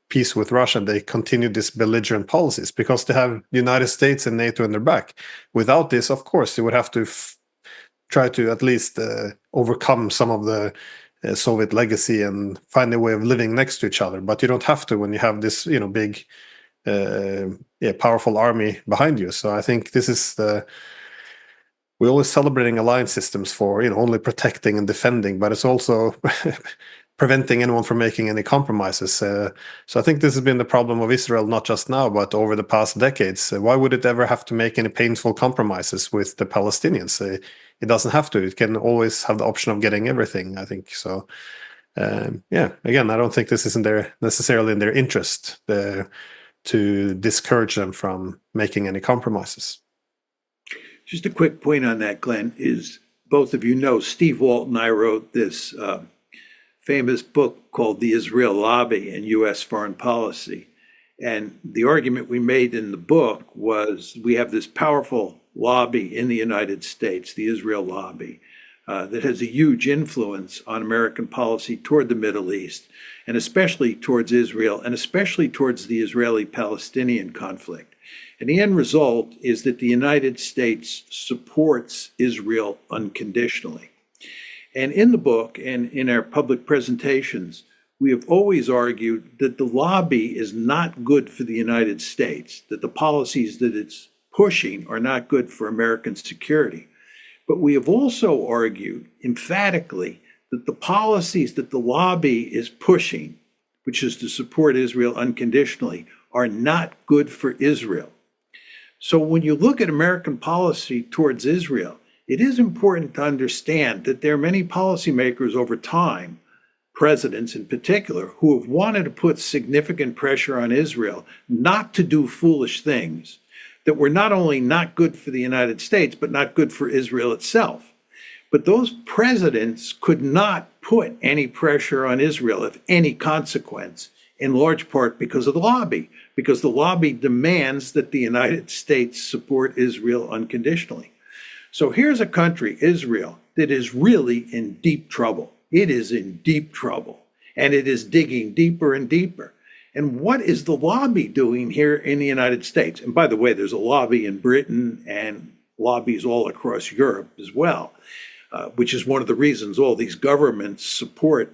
peace with Russia. They continued this belligerent policies because they have the United States and NATO in their back. Without this, of course, they would have to try to at least overcome some of the Soviet legacy and find a way of living next to each other. But you don't have to when you have this big powerful army behind you. So I think this is we're always celebrating alliance systems for only protecting and defending, but it's also preventing anyone from making any compromises. So I think this has been the problem of Israel, not just now, but over the past decades. Why would it ever have to make any painful compromises with the Palestinians? It doesn't have to. It can always have the option of getting everything, I think. So, again, I don't think this is necessarily in their interest to discourage them from making any compromises. Just a quick point on that, Glenn, is both of you know Steve Walt and I wrote this famous book called The Israel Lobby and U.S. Foreign Policy. And the argument we made in the book was we have this powerful lobby in the United States, the Israel lobby, that has a huge influence on American policy toward the Middle East, and especially towards Israel, and especially towards the Israeli-Palestinian conflict. And the end result is that the United States supports Israel unconditionally. And in the book and in our public presentations, we have always argued that the lobby is not good for the United States, that the policies that it's pushing are not good for American security. But we have also argued emphatically that the policies that the lobby is pushing, which is to support Israel unconditionally, are not good for Israel. So when you look at American policy towards Israel, it is important to understand that there are many policymakers over time, presidents in particular, who have wanted to put significant pressure on Israel not to do foolish things that were not only not good for the United States, but not good for Israel itself. But those presidents could not put any pressure on Israel of any consequence, in large part because of the lobby, because the lobby demands that the United States support Israel unconditionally. So here's a country, Israel, that is really in deep trouble. It is in deep trouble, and it is digging deeper and deeper. And what is the lobby doing here in the United States? And by the way, there's a lobby in Britain and lobbies all across Europe as well, which is one of the reasons all these governments support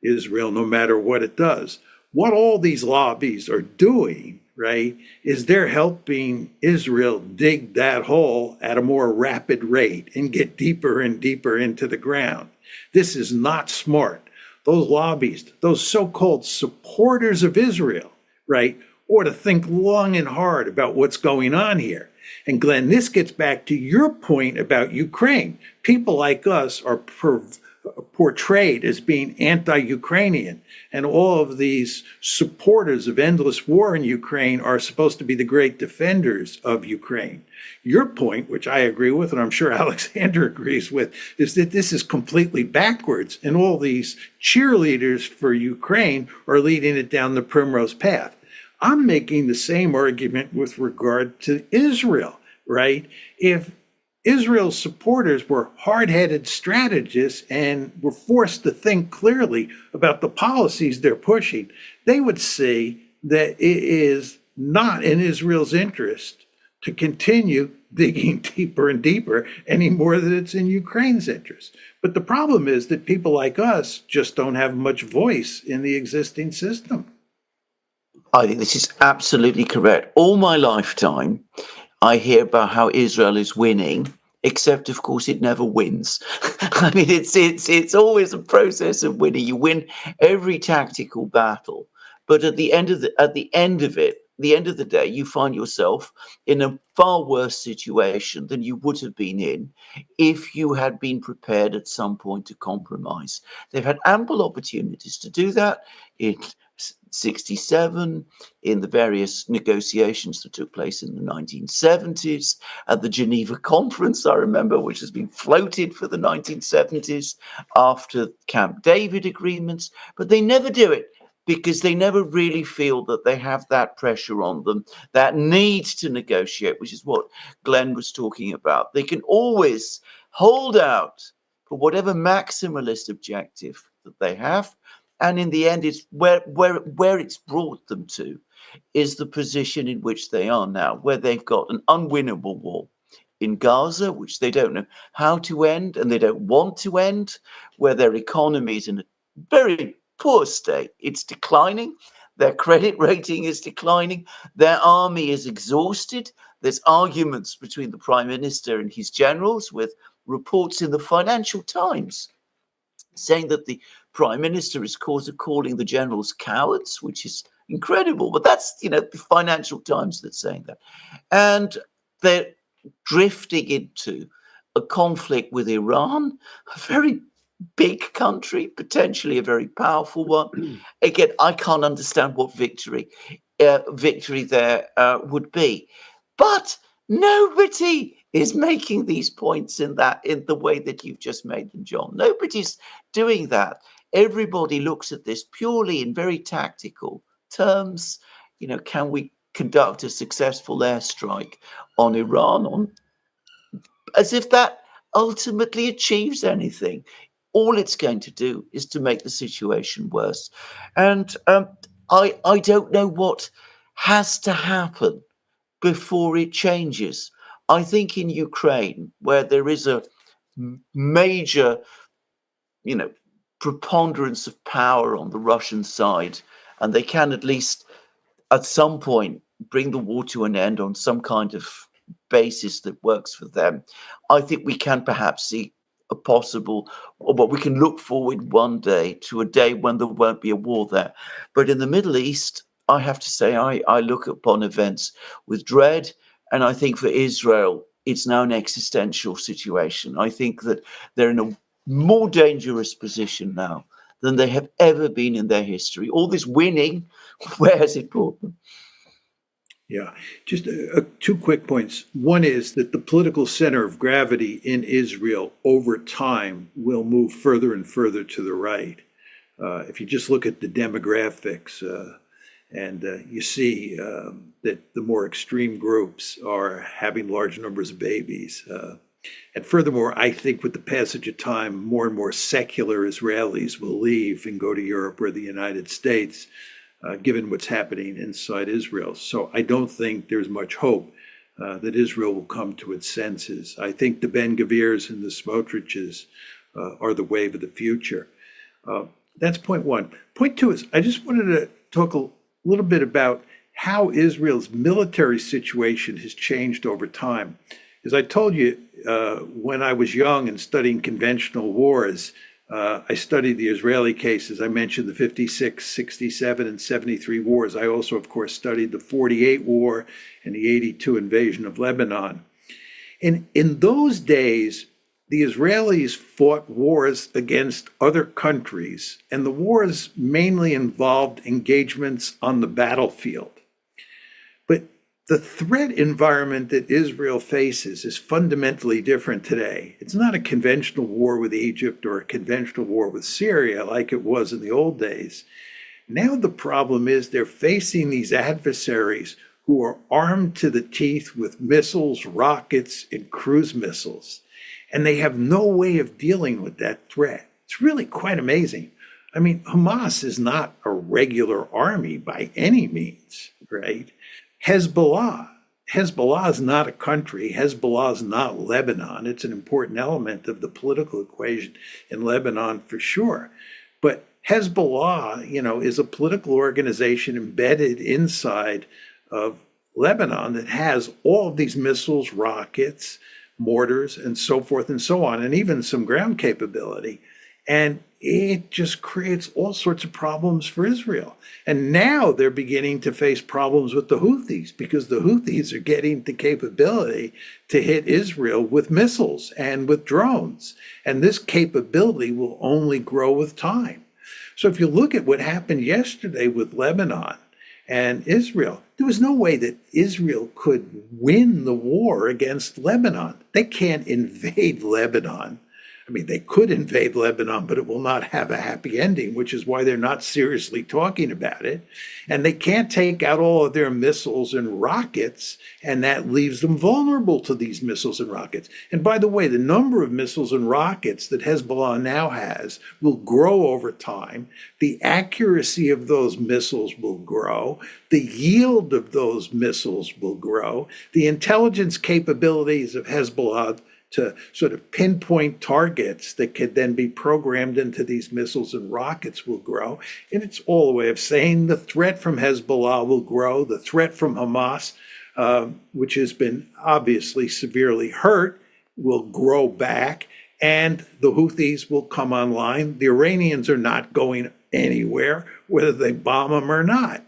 Israel no matter what it does. What all these lobbies are doing, right, is they're helping Israel dig that hole at a more rapid rate and get deeper and deeper into the ground. This is not smart. Those lobbies, those so-called supporters of Israel, right, ought to think long and hard about what's going on here. And Glenn, this gets back to your point about Ukraine. People like us are portrayed as being anti-Ukrainian, and all of these supporters of endless war in Ukraine are supposed to be the great defenders of Ukraine. Your point, which I agree with, and I'm sure Alexander agrees with, is that this is completely backwards, and all these cheerleaders for Ukraine are leading it down the primrose path. I'm making the same argument with regard to Israel, right? If Israel's supporters were hard-headed strategists and were forced to think clearly about the policies they're pushing, they would see that it is not in Israel's interest to continue digging deeper and deeper any more than it's in Ukraine's interest. But the problem is that people like us just don't have much voice in the existing system. I think this is absolutely correct. All my lifetime, I hear about how Israel is winning, except of course it never wins. I mean, it's always a process of winning. You win every tactical battle, but at the end of the day, you find yourself in a far worse situation than you would have been in if you had been prepared at some point to compromise. They've had ample opportunities to do that in 67, in the various negotiations that took place in the 1970s, at the Geneva Conference, I remember, which has been floated for the 1970s after Camp David agreements, but they never do it because they never really feel that they have that pressure on them, that need to negotiate, which is what Glenn was talking about. They can always hold out for whatever maximalist objective that they have. And in the end, it's where it's brought them to is the position in which they are now, where they've got an unwinnable war in Gaza, which they don't know how to end and they don't want to end, where their economy is in a very poor state. It's declining. Their credit rating is declining. Their army is exhausted. There's arguments between the prime minister and his generals, with reports in the Financial Times saying that the prime minister is calling the generals cowards, which is incredible. But that's, the Financial Times that's saying that. And they're drifting into a conflict with Iran, a very big country, potentially a very powerful one. Again, I can't understand what victory there would be. But nobody is making these points in the way that you've just made them, John. Nobody's doing that. Everybody looks at this purely in very tactical terms. Can we conduct a successful airstrike on Iran, as if that ultimately achieves anything. All it's going to do is to make the situation worse. And I don't know what has to happen before it changes. I think in Ukraine, where there is a major, preponderance of power on the Russian side, and they can at least at some point bring the war to an end on some kind of basis that works for them, I think we can perhaps see a possible, or we can look forward one day to a day when there won't be a war there. But in the Middle East, I have to say, I look upon events with dread. And I think for Israel, it's now an existential situation. I think that they're in a more dangerous position now than they have ever been in their history. All this winning, where has it brought them? Yeah, just two quick points. One is that the political center of gravity in Israel over time will move further and further to the right. If you just look at the demographics, and you see that the more extreme groups are having large numbers of babies. And furthermore, I think with the passage of time, more and more secular Israelis will leave and go to Europe or the United States, given what's happening inside Israel. So I don't think there's much hope that Israel will come to its senses. I think the Ben Gavirs and the Smotriches are the wave of the future. That's point one. Point two is I just wanted to talk a little bit about how Israel's military situation has changed over time. As I told you, when I was young and studying conventional wars, I studied the Israeli cases. I mentioned the 56, 67, and 73 wars. I also, of course, studied the 48 war and the 82 invasion of Lebanon. And in those days, the Israelis fought wars against other countries, and the wars mainly involved engagements on the battlefield. But the threat environment that Israel faces is fundamentally different today. It's not a conventional war with Egypt or a conventional war with Syria like it was in the old days. Now the problem is they're facing these adversaries who are armed to the teeth with missiles, rockets, and cruise missiles. And they have no way of dealing with that threat. It's really quite amazing. I mean, Hamas is not a regular army by any means, right? Hezbollah is not a country. Hezbollah is not Lebanon. It's an important element of the political equation in Lebanon for sure. But Hezbollah, is a political organization embedded inside of Lebanon that has all of these missiles, rockets, mortars, and so forth and so on, and even some ground capability. And it just creates all sorts of problems for Israel. And now they're beginning to face problems with the Houthis because the Houthis are getting the capability to hit Israel with missiles and with drones. And this capability will only grow with time. So if you look at what happened yesterday with Lebanon and Israel, there was no way that Israel could win the war against Lebanon. They can't invade Lebanon. I mean, they could invade Lebanon, but it will not have a happy ending, which is why they're not seriously talking about it. And they can't take out all of their missiles and rockets, and that leaves them vulnerable to these missiles and rockets. And by the way, the number of missiles and rockets that Hezbollah now has will grow over time. The accuracy of those missiles will grow. The yield of those missiles will grow. The intelligence capabilities of Hezbollah to sort of pinpoint targets that could then be programmed into these missiles and rockets will grow. And it's all a way of saying the threat from Hezbollah will grow, the threat from Hamas, which has been obviously severely hurt, will grow back, and the Houthis will come online. The Iranians are not going anywhere, whether they bomb them or not.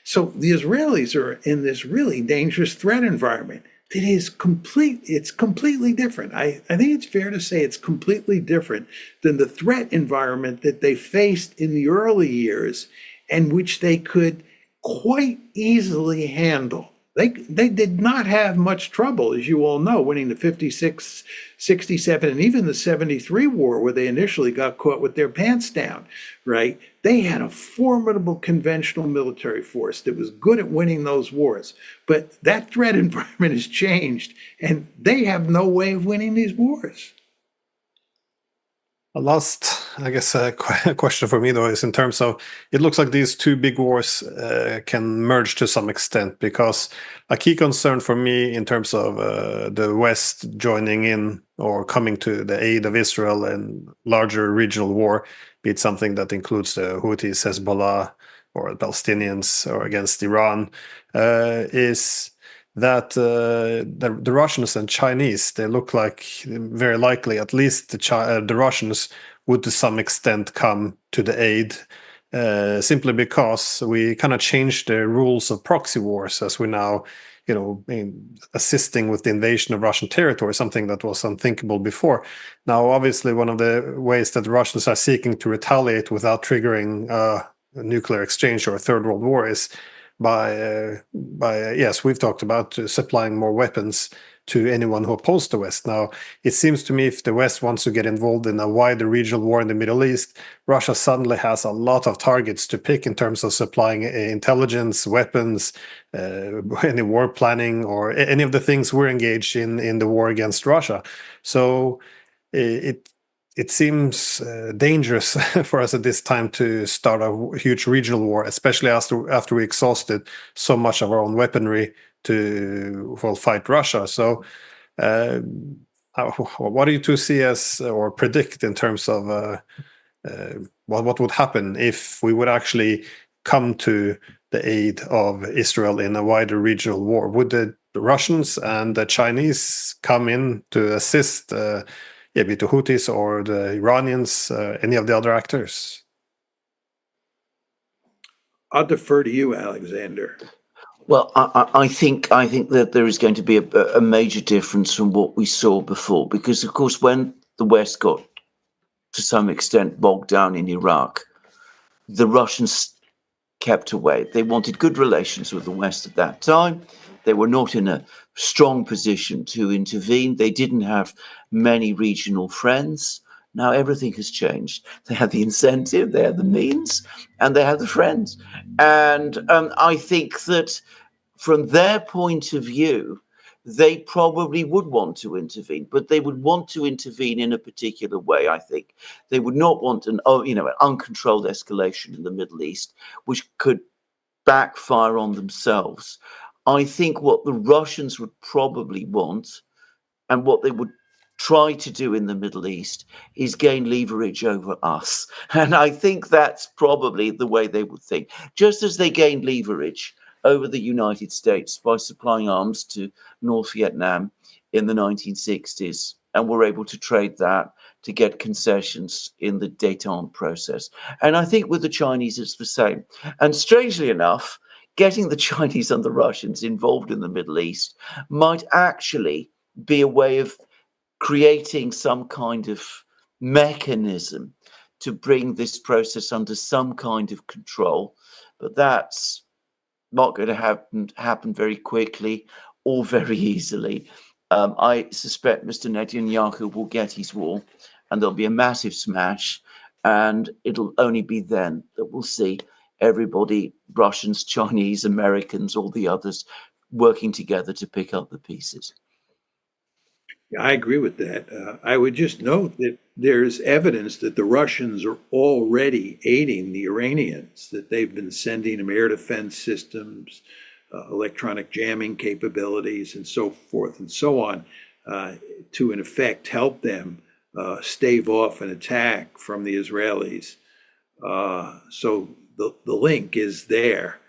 So the Israelis are in this really dangerous threat environment. It's completely different. I think it's fair to say it's completely different than the threat environment that they faced in the early years and which they could quite easily handle. They did not have much trouble, as you all know, winning the 56, 67, and even the 73 war, where they initially got caught with their pants down, right? They had a formidable conventional military force that was good at winning those wars. But that threat environment has changed, and they have no way of winning these wars. A last, I guess, question for me, though, is in terms of, it looks like these two big wars can merge to some extent, because a key concern for me in terms of the West joining in or coming to the aid of Israel in larger regional war, be it something that includes the Houthis, Hezbollah, or the Palestinians, or against Iran, is that the Russians and Chinese, they look like very likely, at least the Russians would to some extent come to the aid, simply because we kind of changed the rules of proxy wars as we now, assisting with the invasion of Russian territory, something that was unthinkable before. Now, obviously, one of the ways that the Russians are seeking to retaliate without triggering a nuclear exchange or a third world war is by yes, we've talked about supplying more weapons to anyone who opposes the West. Now, it seems to me if the West wants to get involved in a wider regional war in the Middle East, Russia suddenly has a lot of targets to pick in terms of supplying intelligence, weapons, any war planning, or any of the things we're engaged in the war against Russia. So it seems dangerous for us at this time to start a huge regional war, especially after we exhausted so much of our own weaponry to fight Russia. So what do you two see as or predict in terms of what would happen if we would actually come to the aid of Israel in a wider regional war? Would the Russians and the Chinese come in to assist be it the Houthis or the Iranians, any of the other actors? I'll defer to you, Alexander. Well, I think that there is going to be a major difference from what we saw before, because of course, when the West got to some extent bogged down in Iraq, the Russians kept away. They wanted good relations with the West at that time. They were not in a strong position to intervene. They didn't have many regional friends. Now everything has changed. They have the incentive, they have the means, and they have the friends. And I think that from their point of view, they probably would want to intervene, but they would want to intervene in a particular way. I think they would not want an uncontrolled escalation in the Middle East, which could backfire on themselves. I think what the Russians would probably want, and what they would try to do in the Middle East, is gain leverage over us. And I think that's probably the way they would think. Just as they gained leverage over the United States by supplying arms to North Vietnam in the 1960s, and were able to trade that to get concessions in the détente process. And I think with the Chinese, it's the same. And strangely enough, getting the Chinese and the Russians involved in the Middle East might actually be a way of creating some kind of mechanism to bring this process under some kind of control. But that's not going to happen very quickly or very easily. I suspect Mr. Netanyahu will get his wall, and there'll be a massive smash, and it'll only be then that we'll see everybody, Russians, Chinese, Americans, all the others, working together to pick up the pieces. I agree with that. I would just note that there's evidence that the Russians are already aiding the Iranians, that they've been sending them air defense systems, electronic jamming capabilities, and so forth and so on, to in effect help them stave off an attack from the Israelis. So the link is there.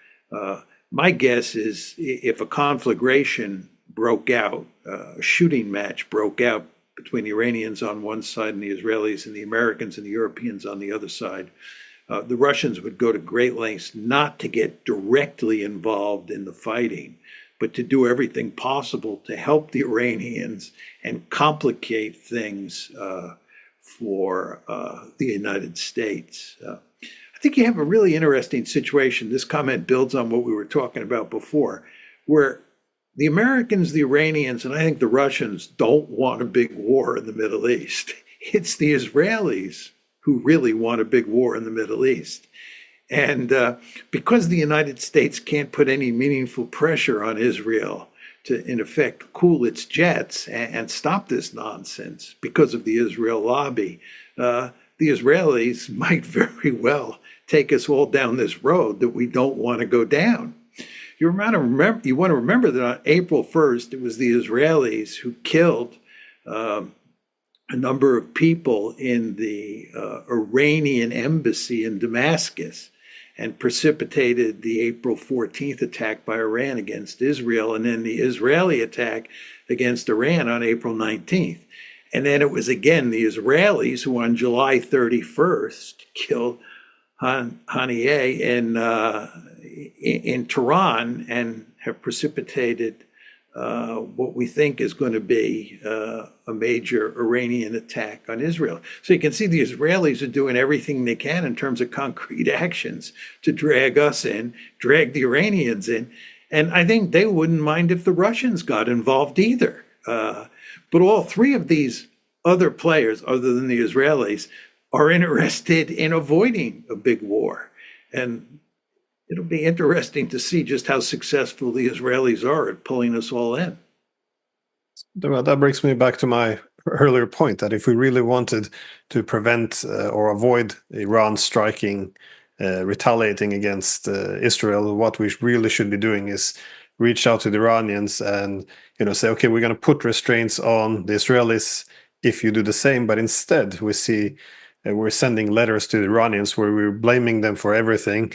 My guess is if a conflagration broke out, a shooting match broke out between the Iranians on one side and the Israelis and the Americans and the Europeans on the other side, the Russians would go to great lengths not to get directly involved in the fighting, but to do everything possible to help the Iranians and complicate things for the United States. I think you have a really interesting situation. This comment builds on what we were talking about before, where the Americans, the Iranians, and I think the Russians don't want a big war in the Middle East. It's the Israelis who really want a big war in the Middle East. And because the United States can't put any meaningful pressure on Israel to, in effect, cool its jets and stop this nonsense because of the Israel lobby, the Israelis might very well take us all down this road that we don't want to go down. You want to remember that on April 1st, it was the Israelis who killed a number of people in the Iranian embassy in Damascus and precipitated the April 14th attack by Iran against Israel, and then the Israeli attack against Iran on April 19th. And then it was again the Israelis who on July 31st killed Haniyeh in Tehran and have precipitated what we think is going to be a major Iranian attack on Israel. So you can see the Israelis are doing everything they can in terms of concrete actions to drag us in, drag the Iranians in. And I think they wouldn't mind if the Russians got involved either. But all three of these other players, other than the Israelis, are interested in avoiding a big war. And it'll be interesting to see just how successful the Israelis are at pulling us all in. Well, that brings me back to my earlier point that if we really wanted to prevent or avoid Iran striking, retaliating against Israel, what we really should be doing is reach out to the Iranians and say, okay, we're going to put restraints on the Israelis if you do the same. But instead, we see we're sending letters to the Iranians where we're blaming them for everything.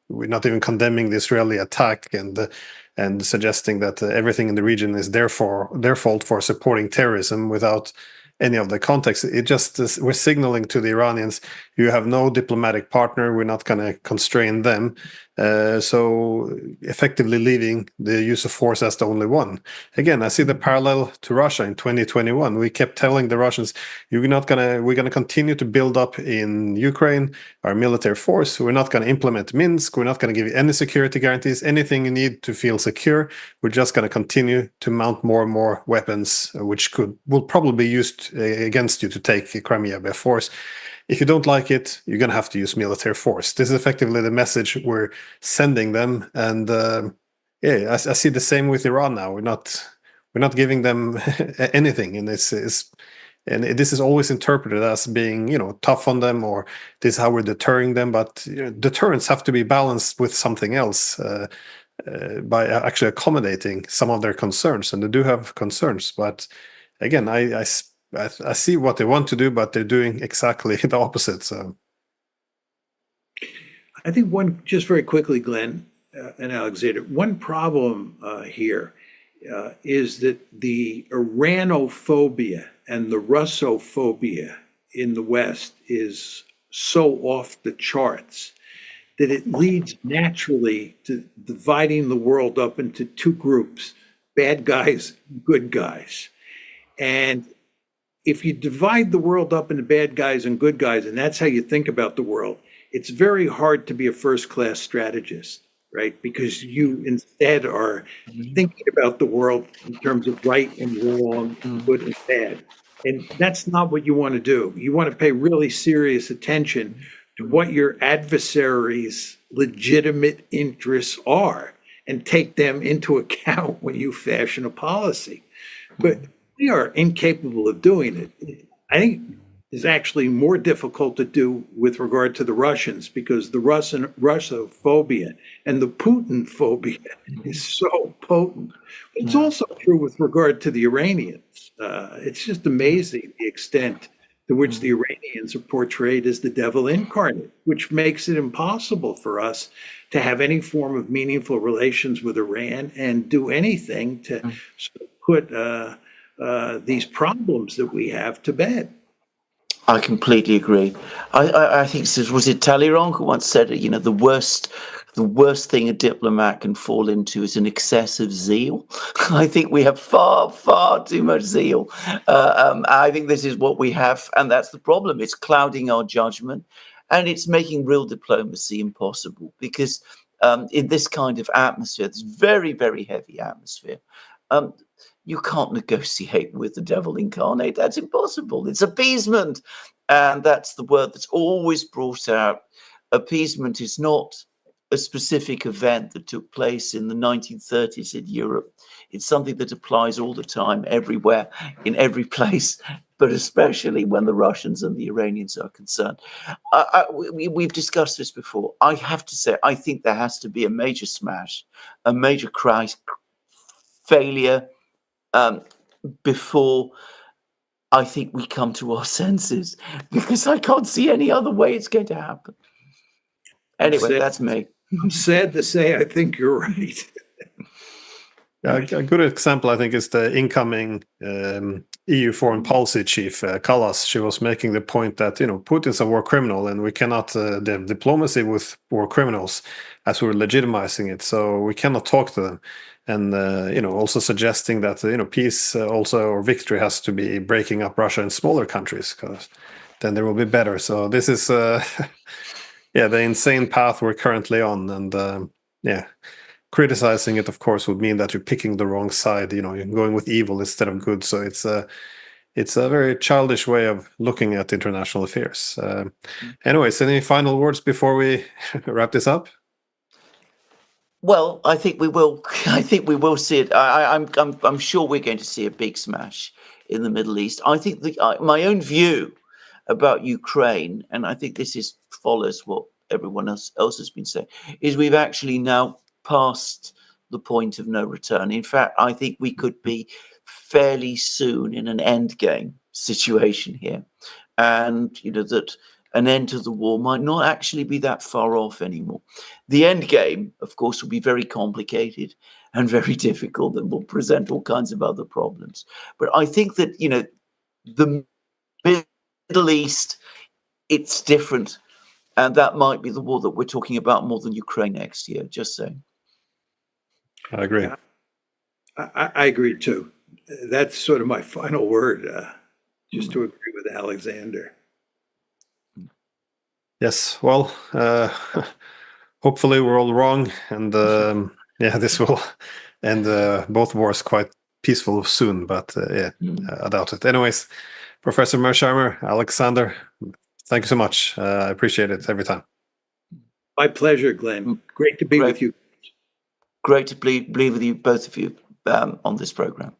We're not even condemning the Israeli attack and suggesting that everything in the region is therefore their fault for supporting terrorism without any of the context. It just is, we're signaling to the Iranians, you have no diplomatic partner. We're not going to constrain them. So effectively leaving the use of force as the only one. Again, I see the parallel to Russia in 2021. We kept telling the Russians, we're going to continue to build up in Ukraine our military force. We're not going to implement Minsk. We're not going to give you any security guarantees, anything you need to feel secure. We're just going to continue to mount more and more weapons, which will probably be used against you to take Crimea by force. If you don't like it, you're going to have to use military force. This is effectively the message we're sending them. And I see the same with Iran now. We're not giving them anything, and this is always interpreted as being, tough on them, or this is how we're deterring them. But deterrents have to be balanced with something else by actually accommodating some of their concerns, and they do have concerns. But again, I see what they want to do, but they're doing exactly the opposite. So I think just very quickly, Glenn and Alexander, one problem here is that the Iranophobia and the Russophobia in the West is so off the charts that it leads naturally to dividing the world up into two groups, bad guys, good guys. And if you divide the world up into bad guys and good guys, and that's how you think about the world, it's very hard to be a first-class strategist, right? Because you instead are thinking about the world in terms of right and wrong, good and bad. And that's not what you want to do. You want to pay really serious attention to what your adversary's legitimate interests are and take them into account when you fashion a policy. But we are incapable of doing it. I think it's actually more difficult to do with regard to the Russians, because the Russophobia and the Putin phobia is so potent. But it's also true with regard to the Iranians. It's just amazing the extent to which the Iranians are portrayed as the devil incarnate, which makes it impossible for us to have any form of meaningful relations with Iran and do anything to sort of put these problems that we have to bed. I completely agree. I think was it Talleyrand who once said, the worst thing a diplomat can fall into is an excessive zeal. I think we have far, far too much zeal. I think this is what we have, and that's the problem. It's clouding our judgment, and it's making real diplomacy impossible, because in this kind of atmosphere, this very, very heavy atmosphere, you can't negotiate with the devil incarnate. That's impossible. It's appeasement. And that's the word that's always brought out. Appeasement is not a specific event that took place in the 1930s in Europe. It's something that applies all the time, everywhere, in every place, but especially when the Russians and the Iranians are concerned. We've discussed this before. I have to say, I think there has to be a major smash, a major failure, before I think we come to our senses, because I can't see any other way it's going to happen. Anyway, that's me. I'm sad to say I think you're right. A good example, I think, is the incoming EU foreign policy chief, Callas. She was making the point that, Putin's a war criminal, and we cannot have diplomacy with war criminals, as we're legitimizing it. So we cannot talk to them. And, also suggesting that, peace or victory has to be breaking up Russia in smaller countries, because then there will be better. So this is, the insane path we're currently on. And, criticizing it, of course, would mean that you're picking the wrong side. You're going with evil instead of good. So it's a very childish way of looking at international affairs. Anyways, any final words before we wrap this up? Well, I think we will. I think we will see it. I'm sure we're going to see a big smash in the Middle East. I think my own view about Ukraine, and I think this follows what everyone else has been saying, is we've actually now past the point of no return. In fact, I think we could be fairly soon in an end game situation here, and that an end to the war might not actually be that far off anymore. The end game, of course, will be very complicated and very difficult, and will present all kinds of other problems. But I think that The Middle East, it's different. And that might be the war that we're talking about more than Ukraine next year, just saying. I agree. Yeah, I agree too. That's sort of my final word, just to agree with Alexander. Yes. Well, hopefully we're all wrong, and yeah, this will end both wars quite peaceful soon. But yeah, I doubt it. Anyways, Professor Mearsheimer, Alexander, thank you so much. I appreciate it every time. My pleasure, Glenn. Great to be with you. Great to be with you, both of you, on this program.